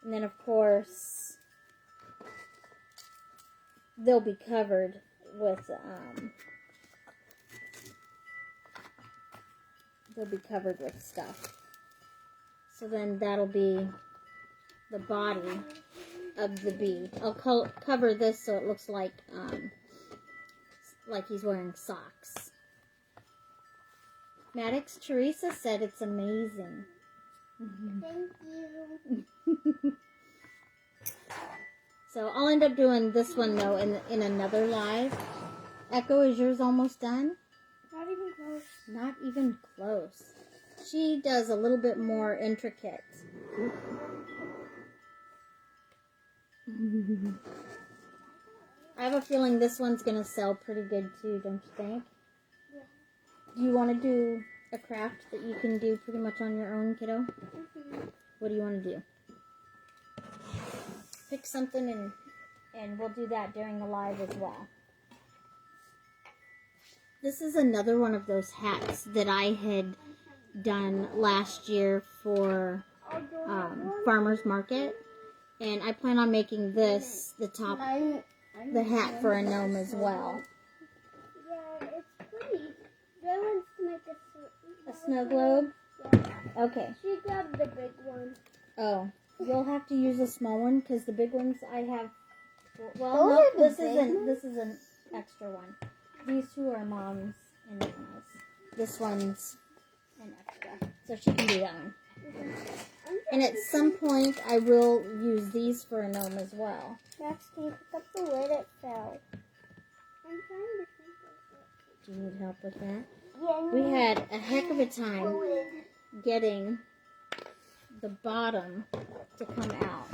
[SPEAKER 1] And then of course they'll be covered with stuff. So then that'll be the body of the bee. I'll cover this so it looks like he's wearing socks. Maddox Teresa said it's amazing.
[SPEAKER 2] Thank you.
[SPEAKER 1] So I'll end up doing this one though in another live. Echo, is yours almost done?
[SPEAKER 3] Not even close.
[SPEAKER 1] Not even close. She does a little bit more intricate. I have a feeling this one's going to sell pretty good too, don't you think?
[SPEAKER 2] Yeah.
[SPEAKER 1] Do you want to do a craft that you can do pretty much on your own, kiddo?
[SPEAKER 2] Mm-hmm.
[SPEAKER 1] What do you want to do? Pick something and we'll do that during the live as well. This is another one of those hats that I had done last year for farmer's market. And I plan on making this the top, the hat for a gnome as well.
[SPEAKER 2] Yeah, it's pretty. Joy wants to make
[SPEAKER 1] A snow globe?
[SPEAKER 2] Yeah.
[SPEAKER 1] Okay.
[SPEAKER 2] She grabbed the big one.
[SPEAKER 1] Oh, you'll have to use a small one because the big ones I have. Well,
[SPEAKER 2] Those
[SPEAKER 1] no,
[SPEAKER 2] are the
[SPEAKER 1] this
[SPEAKER 2] big
[SPEAKER 1] isn't.
[SPEAKER 2] ones?
[SPEAKER 1] This is an extra one. These two are mom's and Nana's. This one's an extra, so she can do that one. And at some point, I will use these for a gnome as well.
[SPEAKER 2] Max, can you pick up the lid? It fell. I'm trying to think of it.
[SPEAKER 1] Do you need help with that?
[SPEAKER 2] Yeah,
[SPEAKER 1] We had a heck of a time
[SPEAKER 2] the lid.
[SPEAKER 1] getting the bottom to come out.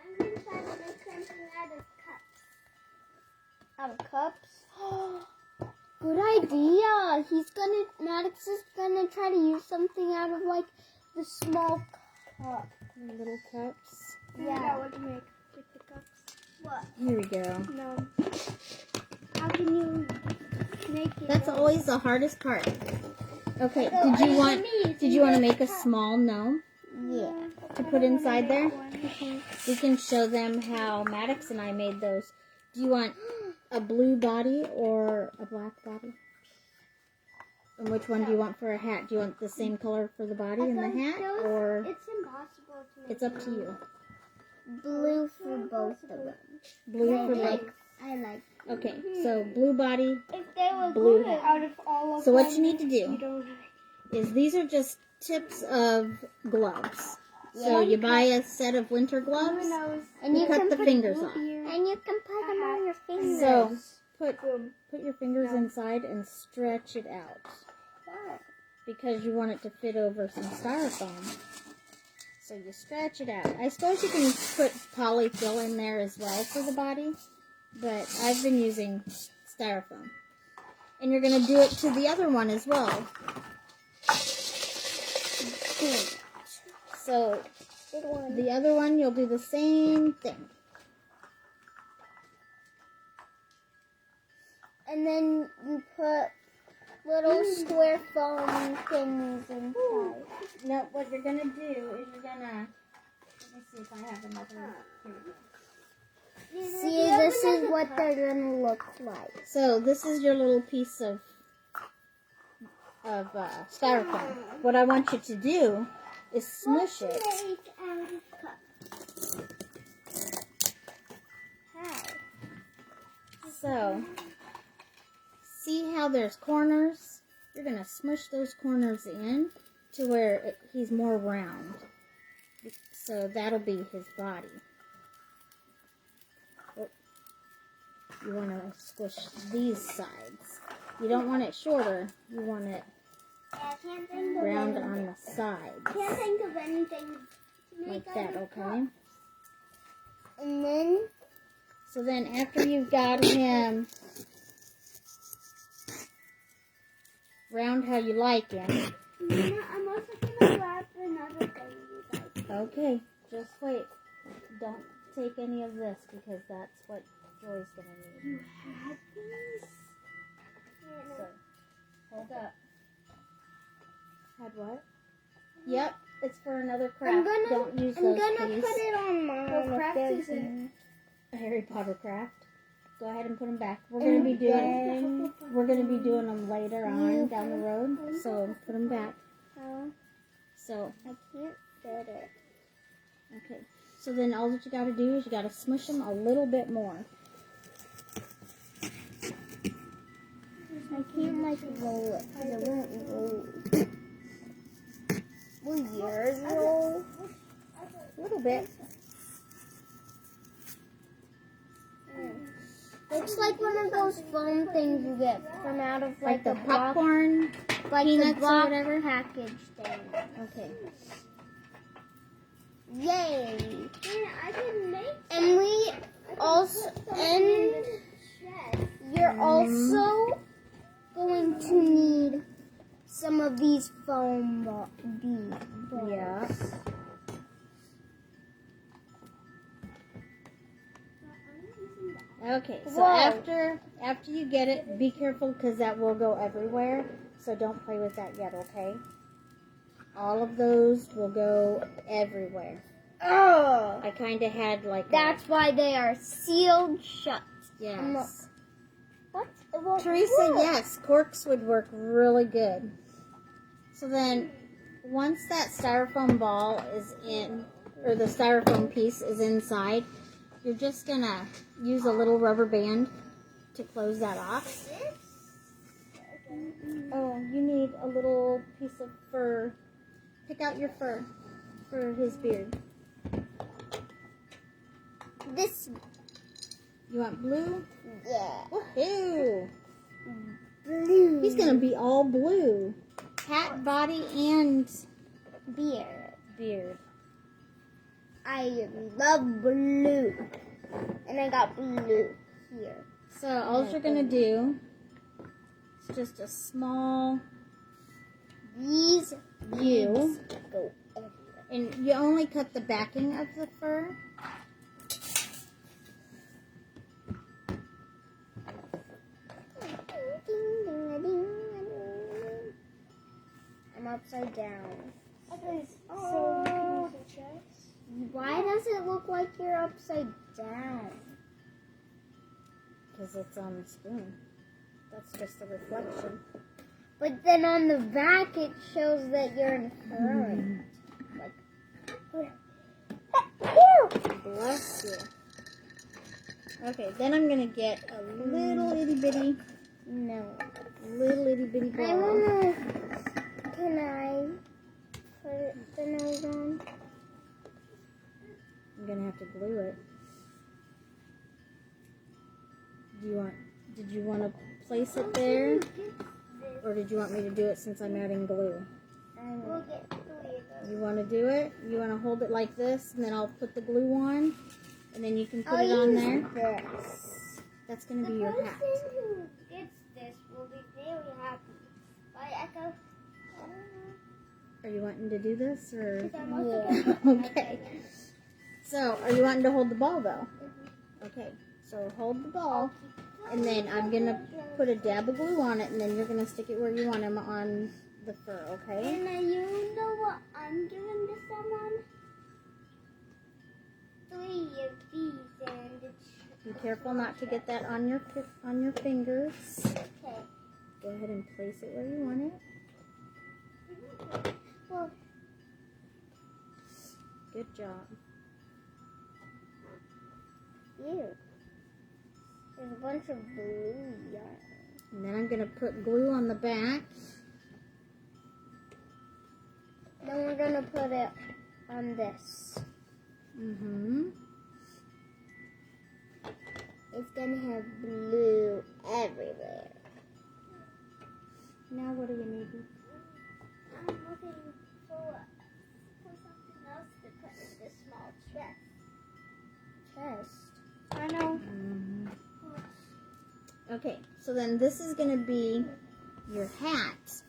[SPEAKER 2] I'm going to try to make something out of cups. Out of cups? Good idea. Maddox is gonna try to use something out of like the small cup.
[SPEAKER 1] Little cups.
[SPEAKER 2] Yeah.
[SPEAKER 3] What to make with the cups?
[SPEAKER 2] What?
[SPEAKER 1] Here we go.
[SPEAKER 3] No. How can you make it?
[SPEAKER 1] That's always the hardest part. Okay, did you want to make a small gnome
[SPEAKER 2] Yeah.
[SPEAKER 1] to put inside there? We can show them how Maddox and I made those. Do you want a blue body or a black body? And which one do you want for a hat? Do you want the same color for the body and the hat, or
[SPEAKER 3] It's impossible to make.
[SPEAKER 1] it's up to you?
[SPEAKER 2] Blue for both of them.
[SPEAKER 1] Blue for both.
[SPEAKER 2] I like.
[SPEAKER 1] Okay, so blue body,
[SPEAKER 3] If they were
[SPEAKER 1] blue
[SPEAKER 3] good
[SPEAKER 1] hat.
[SPEAKER 3] out of all of
[SPEAKER 1] So what
[SPEAKER 3] them,
[SPEAKER 1] you need to
[SPEAKER 3] you
[SPEAKER 1] do
[SPEAKER 3] don't.
[SPEAKER 1] is these are just tips of gloves. So you buy a set of winter gloves,
[SPEAKER 2] And
[SPEAKER 1] you cut the fingers off.
[SPEAKER 2] And you can put them on your fingers.
[SPEAKER 1] So put your fingers inside and stretch it out. Because you want it to fit over some styrofoam. So you stretch it out. I suppose you can put polyfill in there as well for the body, but I've been using styrofoam. And you're going to do it to the other one as well. So the other one, you'll do the same thing.
[SPEAKER 2] And then you put little square foam things inside.
[SPEAKER 1] No, what you're going to do is you're going to, let me see if I have another, here we go.
[SPEAKER 2] See, this is what they're gonna look like.
[SPEAKER 1] So this is your little piece of styrofoam. What I want you to do is smush it.
[SPEAKER 2] How?
[SPEAKER 1] So, see how there's corners? You're going to smush those corners in to where he's more round. So that'll be his body. Oh, you want to squish these sides. You don't want it shorter. You want it round on the sides.
[SPEAKER 2] Can't think of anything to make
[SPEAKER 1] Like that, okay?
[SPEAKER 2] And then
[SPEAKER 1] So then after you've got him round how you like him.
[SPEAKER 2] I'm also gonna grab another thing, you guys.
[SPEAKER 1] Okay, just wait. Don't take any of this because that's what Joy's gonna need.
[SPEAKER 2] You have these?
[SPEAKER 1] So, hold up. Had what? Yep, it's for another craft. Don't use
[SPEAKER 2] I'm
[SPEAKER 1] those,
[SPEAKER 2] gonna
[SPEAKER 1] please.
[SPEAKER 2] put it on mine.
[SPEAKER 3] What craft is it?
[SPEAKER 1] A Harry Potter craft. Go ahead and put them back. We're gonna be doing them later on down the road. So put them back. So
[SPEAKER 2] I can't fit it.
[SPEAKER 1] okay. So then all that you got to do is you got to smush them a little bit more.
[SPEAKER 2] I can't roll it because it won't roll. Will yours roll?
[SPEAKER 1] A little bit.
[SPEAKER 2] Looks like one of those foam things you get from out of
[SPEAKER 1] Like the
[SPEAKER 2] a block,
[SPEAKER 1] popcorn,
[SPEAKER 2] like
[SPEAKER 1] peanuts
[SPEAKER 2] the block
[SPEAKER 1] or whatever.
[SPEAKER 2] package thing.
[SPEAKER 1] Okay.
[SPEAKER 2] Yay!
[SPEAKER 3] I can make.
[SPEAKER 2] And we also you're also going to need some of these foam balls.
[SPEAKER 1] Yeah. Okay, so
[SPEAKER 2] Whoa.
[SPEAKER 1] after you get it, be careful because that will go everywhere. So don't play with that yet, okay? All of those will go everywhere.
[SPEAKER 2] Oh,
[SPEAKER 1] I kind of had like
[SPEAKER 2] that's why they are sealed shut.
[SPEAKER 1] yes.
[SPEAKER 2] What? It won't
[SPEAKER 1] Teresa,
[SPEAKER 2] work.
[SPEAKER 1] yes, corks would work really good. So then, once that styrofoam ball is in, or the styrofoam piece is inside, you're just gonna use a little rubber band to close that off. Oh, you need a little piece of fur. Pick out your fur for his beard.
[SPEAKER 2] This,
[SPEAKER 1] You want blue?
[SPEAKER 2] yeah,
[SPEAKER 1] Woohoo!
[SPEAKER 2] blue.
[SPEAKER 1] He's gonna be all blue. Hat, body, and
[SPEAKER 2] beard.
[SPEAKER 1] beard.
[SPEAKER 2] I love blue, and I got blue here.
[SPEAKER 1] So all you're gonna do is just a small
[SPEAKER 2] These
[SPEAKER 1] U,
[SPEAKER 2] go everywhere.
[SPEAKER 1] and you only cut the backing of the fur.
[SPEAKER 2] upside down.
[SPEAKER 3] So you can use the chest.
[SPEAKER 2] Why does it look like you're upside down?
[SPEAKER 1] Because it's on the spoon. That's just a reflection.
[SPEAKER 2] But then on the back it shows that you're in front.
[SPEAKER 1] Bless you. Okay, then I'm gonna get a little itty bitty, little itty bitty ball.
[SPEAKER 2] Can I put the nose on?
[SPEAKER 1] I'm gonna have to glue it. Did you want to place it there? Or did you want me to do it since I'm adding glue? You want to do it? You want to hold it like this, and then I'll put the glue on, and then you can put it on there?
[SPEAKER 2] This.
[SPEAKER 1] That's going to be your hat.
[SPEAKER 2] The person who gets this will be very happy. Right, Echo?
[SPEAKER 1] Are you wanting to do this, or?
[SPEAKER 2] Yeah.
[SPEAKER 1] Okay. So, are you wanting to hold the ball, though? Okay. So, hold the ball, and then I'm going to put a dab of glue on it, and then you're going to stick it where you want them on the fur, okay?
[SPEAKER 2] And you know what I'm giving this someone? 3 of these, and it's...
[SPEAKER 1] Be careful not to get that on your fingers.
[SPEAKER 2] Okay.
[SPEAKER 1] Go ahead and place it where you want it.
[SPEAKER 2] Well,
[SPEAKER 1] Good job.
[SPEAKER 2] ew. There's a bunch of blue yarn.
[SPEAKER 1] And then I'm going to put glue on the back.
[SPEAKER 2] Then we're going to put it on this.
[SPEAKER 1] Mm-hmm.
[SPEAKER 2] It's going to have blue everywhere.
[SPEAKER 1] Now what do you need?
[SPEAKER 2] I'm looking for something else to put in this small chest.
[SPEAKER 3] I know.
[SPEAKER 1] Mm-hmm. Okay, so then this is going to be your hat.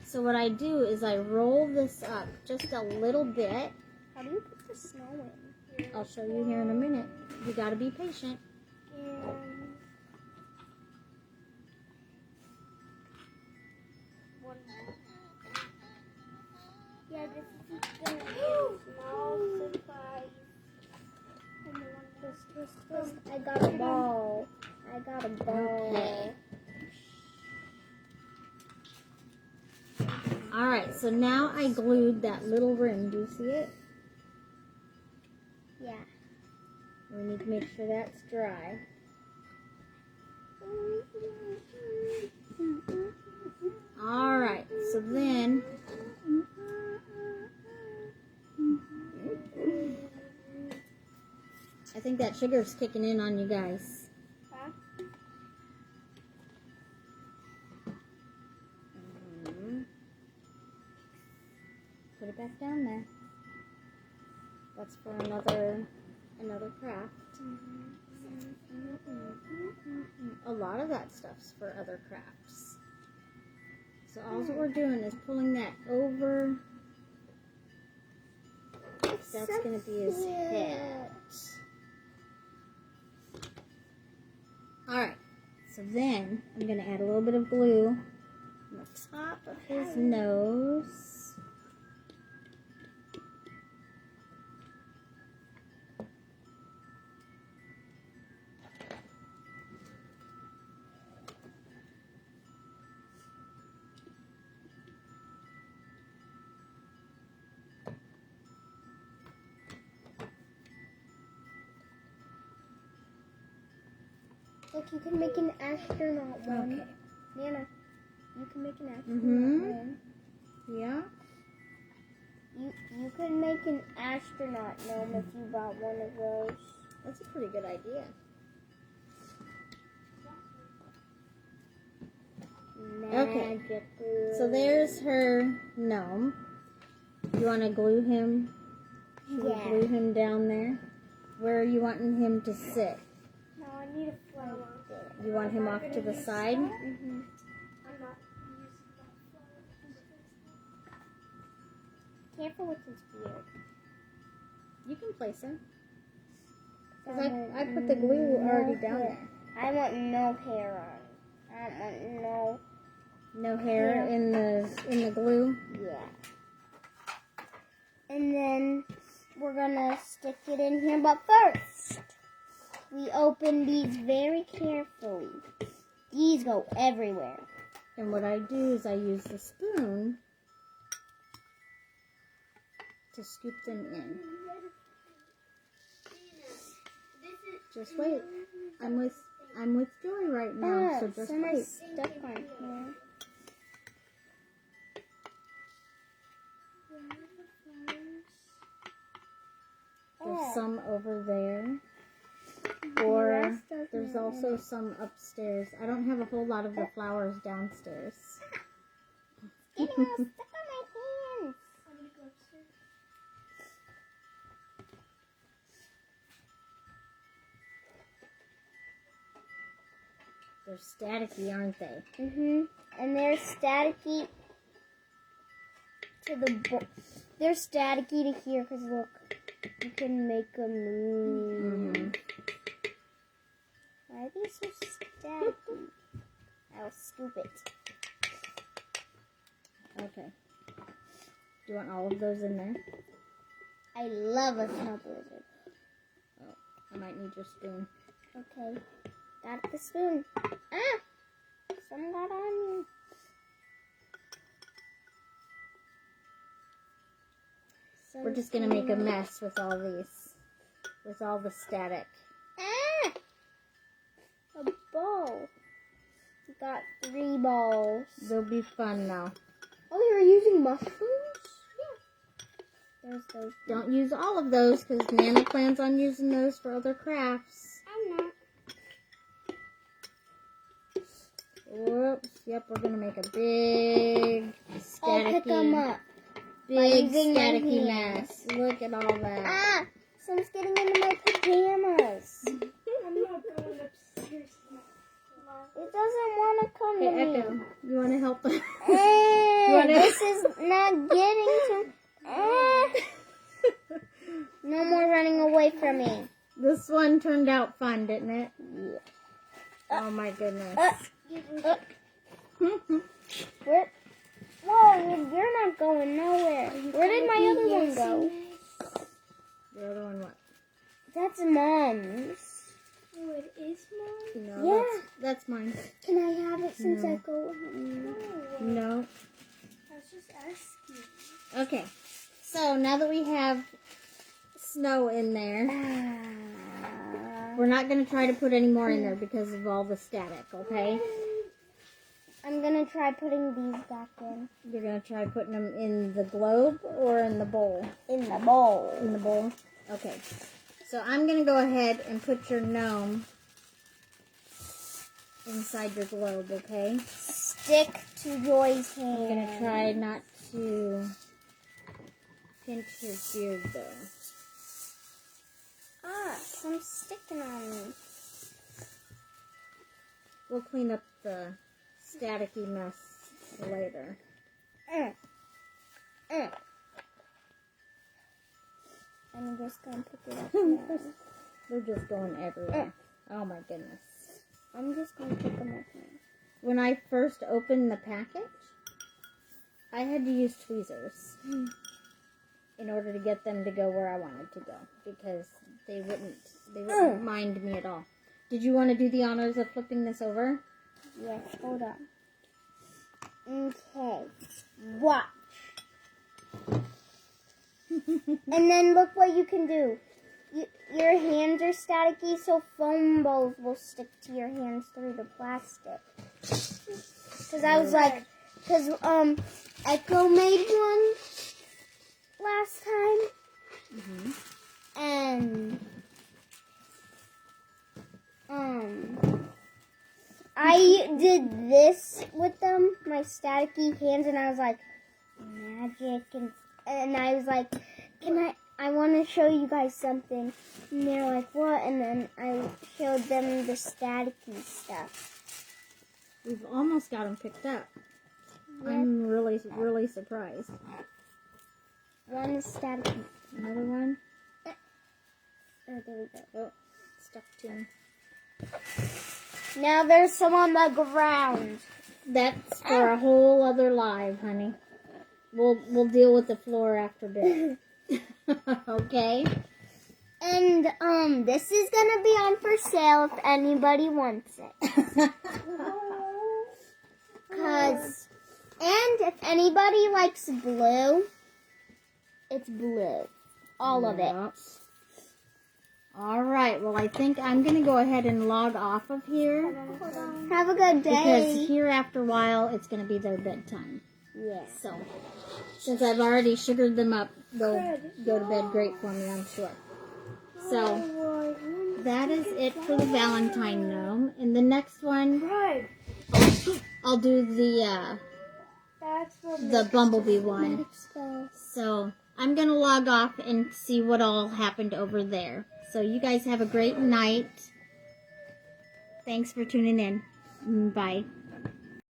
[SPEAKER 1] So what I do is I roll this up just a little bit.
[SPEAKER 2] How do you put the snow in?
[SPEAKER 1] I'll show you here in a minute. You got to be patient.
[SPEAKER 3] One more. Yeah, this is going to be a small surprise.
[SPEAKER 2] Twist. I got a ball.
[SPEAKER 1] Okay. Alright, so now I glued that little ring. Do you see it?
[SPEAKER 2] Yeah.
[SPEAKER 1] We need to make sure that's dry. Alright, so then I think that sugar's kicking in on you guys.
[SPEAKER 3] Huh?
[SPEAKER 1] Put it back down there. That's for another craft. A lot of that stuff's for other crafts. So all that we're doing is pulling that over. That's going to be his head. Alright, so then I'm going to add a little bit of glue on the top of his nose.
[SPEAKER 2] Look, you can make an astronaut one.
[SPEAKER 1] Okay.
[SPEAKER 2] Nana, you can make an astronaut one.
[SPEAKER 1] Yeah.
[SPEAKER 2] You could make an astronaut gnome if you bought one of those.
[SPEAKER 1] That's a pretty good idea. Okay. So there's her gnome. You want to glue him? Should we glue him down there? Where are you wanting him to sit?
[SPEAKER 3] No, I need a flower.
[SPEAKER 1] You want him off to the side?
[SPEAKER 3] I'm not using that flower.
[SPEAKER 2] Careful with his beard.
[SPEAKER 1] You can place him. 'Cause I put the glue already down there.
[SPEAKER 2] I want no hair on. I want
[SPEAKER 1] No hair in the glue?
[SPEAKER 2] Yeah. And then we're gonna stick it in here. But first, we open these very carefully. These go everywhere.
[SPEAKER 1] And what I do is I use the spoon to scoop them in. Just wait. I'm with Joy right now, so just
[SPEAKER 2] some are
[SPEAKER 1] wait.
[SPEAKER 2] stuck on here.
[SPEAKER 1] There's some over there. Or there's also some upstairs. I don't have a whole lot of the flowers downstairs.
[SPEAKER 2] Getting all stuck on my hands.
[SPEAKER 3] I'm gonna go upstairs.
[SPEAKER 1] They're staticky, aren't they?
[SPEAKER 2] And they're staticky to the they're staticky to here because look, you can make them move. Why are these so staticky? I'll scoop it.
[SPEAKER 1] Okay. Do you want all of those in there?
[SPEAKER 2] I love a snow blizzard.
[SPEAKER 1] Oh, I might need your spoon.
[SPEAKER 2] Okay, got the spoon. Ah, some got on me.
[SPEAKER 1] We're just gonna make a mess with all these, with all the static.
[SPEAKER 2] Ah, a ball. We got 3 balls.
[SPEAKER 1] They'll be fun now.
[SPEAKER 2] Oh, you're using mushrooms? Yeah. There's those.
[SPEAKER 1] Don't use all of those because Nana plans on using those for other crafts.
[SPEAKER 2] I'm not.
[SPEAKER 1] Whoops. Yep, we're gonna make a big
[SPEAKER 2] I'll pick them
[SPEAKER 1] staticky,
[SPEAKER 2] up.
[SPEAKER 1] big
[SPEAKER 2] using my
[SPEAKER 1] staticky
[SPEAKER 2] hands.
[SPEAKER 1] mess. Look at all that.
[SPEAKER 2] Ah, some's getting into my pajamas.
[SPEAKER 3] I'm not going upstairs.
[SPEAKER 2] It doesn't want to come to
[SPEAKER 1] Hey,
[SPEAKER 2] me.
[SPEAKER 1] Echo, you want to help us?
[SPEAKER 2] This is not getting to. No more running away from me.
[SPEAKER 1] This one turned out fun, didn't it?
[SPEAKER 2] Yeah.
[SPEAKER 1] Oh my goodness.
[SPEAKER 2] Where? Whoa, you're not going nowhere. Where did my other one go?
[SPEAKER 1] The other one what?
[SPEAKER 2] That's Mom's.
[SPEAKER 3] Oh, it is mine?
[SPEAKER 1] No,
[SPEAKER 2] Yeah.
[SPEAKER 1] that's mine.
[SPEAKER 2] Can I have it since
[SPEAKER 1] No.
[SPEAKER 2] I go?
[SPEAKER 1] No.
[SPEAKER 3] I was just asking.
[SPEAKER 1] Okay. So now that we have snow in there, we're not going to try to put any more in there because of all the static, okay?
[SPEAKER 2] I'm gonna try putting these back in.
[SPEAKER 1] You're going to try putting them in the globe or in the bowl?
[SPEAKER 2] In the bowl.
[SPEAKER 1] In the bowl? Okay. So I'm going to go ahead and put your gnome inside your globe, okay?
[SPEAKER 2] Stick to Joy's hand.
[SPEAKER 1] I'm going to try not to pinch his beard, though.
[SPEAKER 2] Ah, some sticking on me.
[SPEAKER 1] We'll clean up the staticky mess later.
[SPEAKER 2] I'm just gonna pick it up now.
[SPEAKER 1] They're just going everywhere. Oh my goodness.
[SPEAKER 2] I'm just gonna pick them up now.
[SPEAKER 1] When I first opened the package, I had to use tweezers in order to get them to go where I wanted to go because they wouldn't mind me at all. Did you want to do the honors of flipping this over?
[SPEAKER 2] Yes, hold on. Okay, watch. And then look what you can do. Your hands are staticky, so foam balls will stick to your hands through the plastic. Because I was like, Echo made one last time, and I did this with them, my staticky hands, and I was like, magic, and I was like, I want to show you guys something. And they're like, what? And then I showed them the staticky stuff.
[SPEAKER 1] We've almost got them picked up.
[SPEAKER 2] Yeah.
[SPEAKER 1] I'm really, really surprised.
[SPEAKER 2] One is staticky.
[SPEAKER 1] Another one?
[SPEAKER 2] Oh, there we go.
[SPEAKER 1] Oh, stuck to him.
[SPEAKER 2] Now there's some on the ground.
[SPEAKER 1] That's for a whole other live, honey. We'll deal with the floor after bed. Okay.
[SPEAKER 2] And this is gonna be on for sale if anybody wants it. And if anybody likes blue, it's blue. All of it.
[SPEAKER 1] All right. Well, I think I'm going to go ahead and log off of here.
[SPEAKER 2] Have a good day.
[SPEAKER 1] Because here after a while, it's going to be their bedtime.
[SPEAKER 2] Yeah.
[SPEAKER 1] So, since I've already sugared them up, they'll go to bed great for me, I'm sure. So, that is it for the Valentine gnome. And the next one, I'll do the bumblebee one. So, I'm going to log off and see what all happened over there. So, you guys have a great night. Thanks for tuning in. Bye.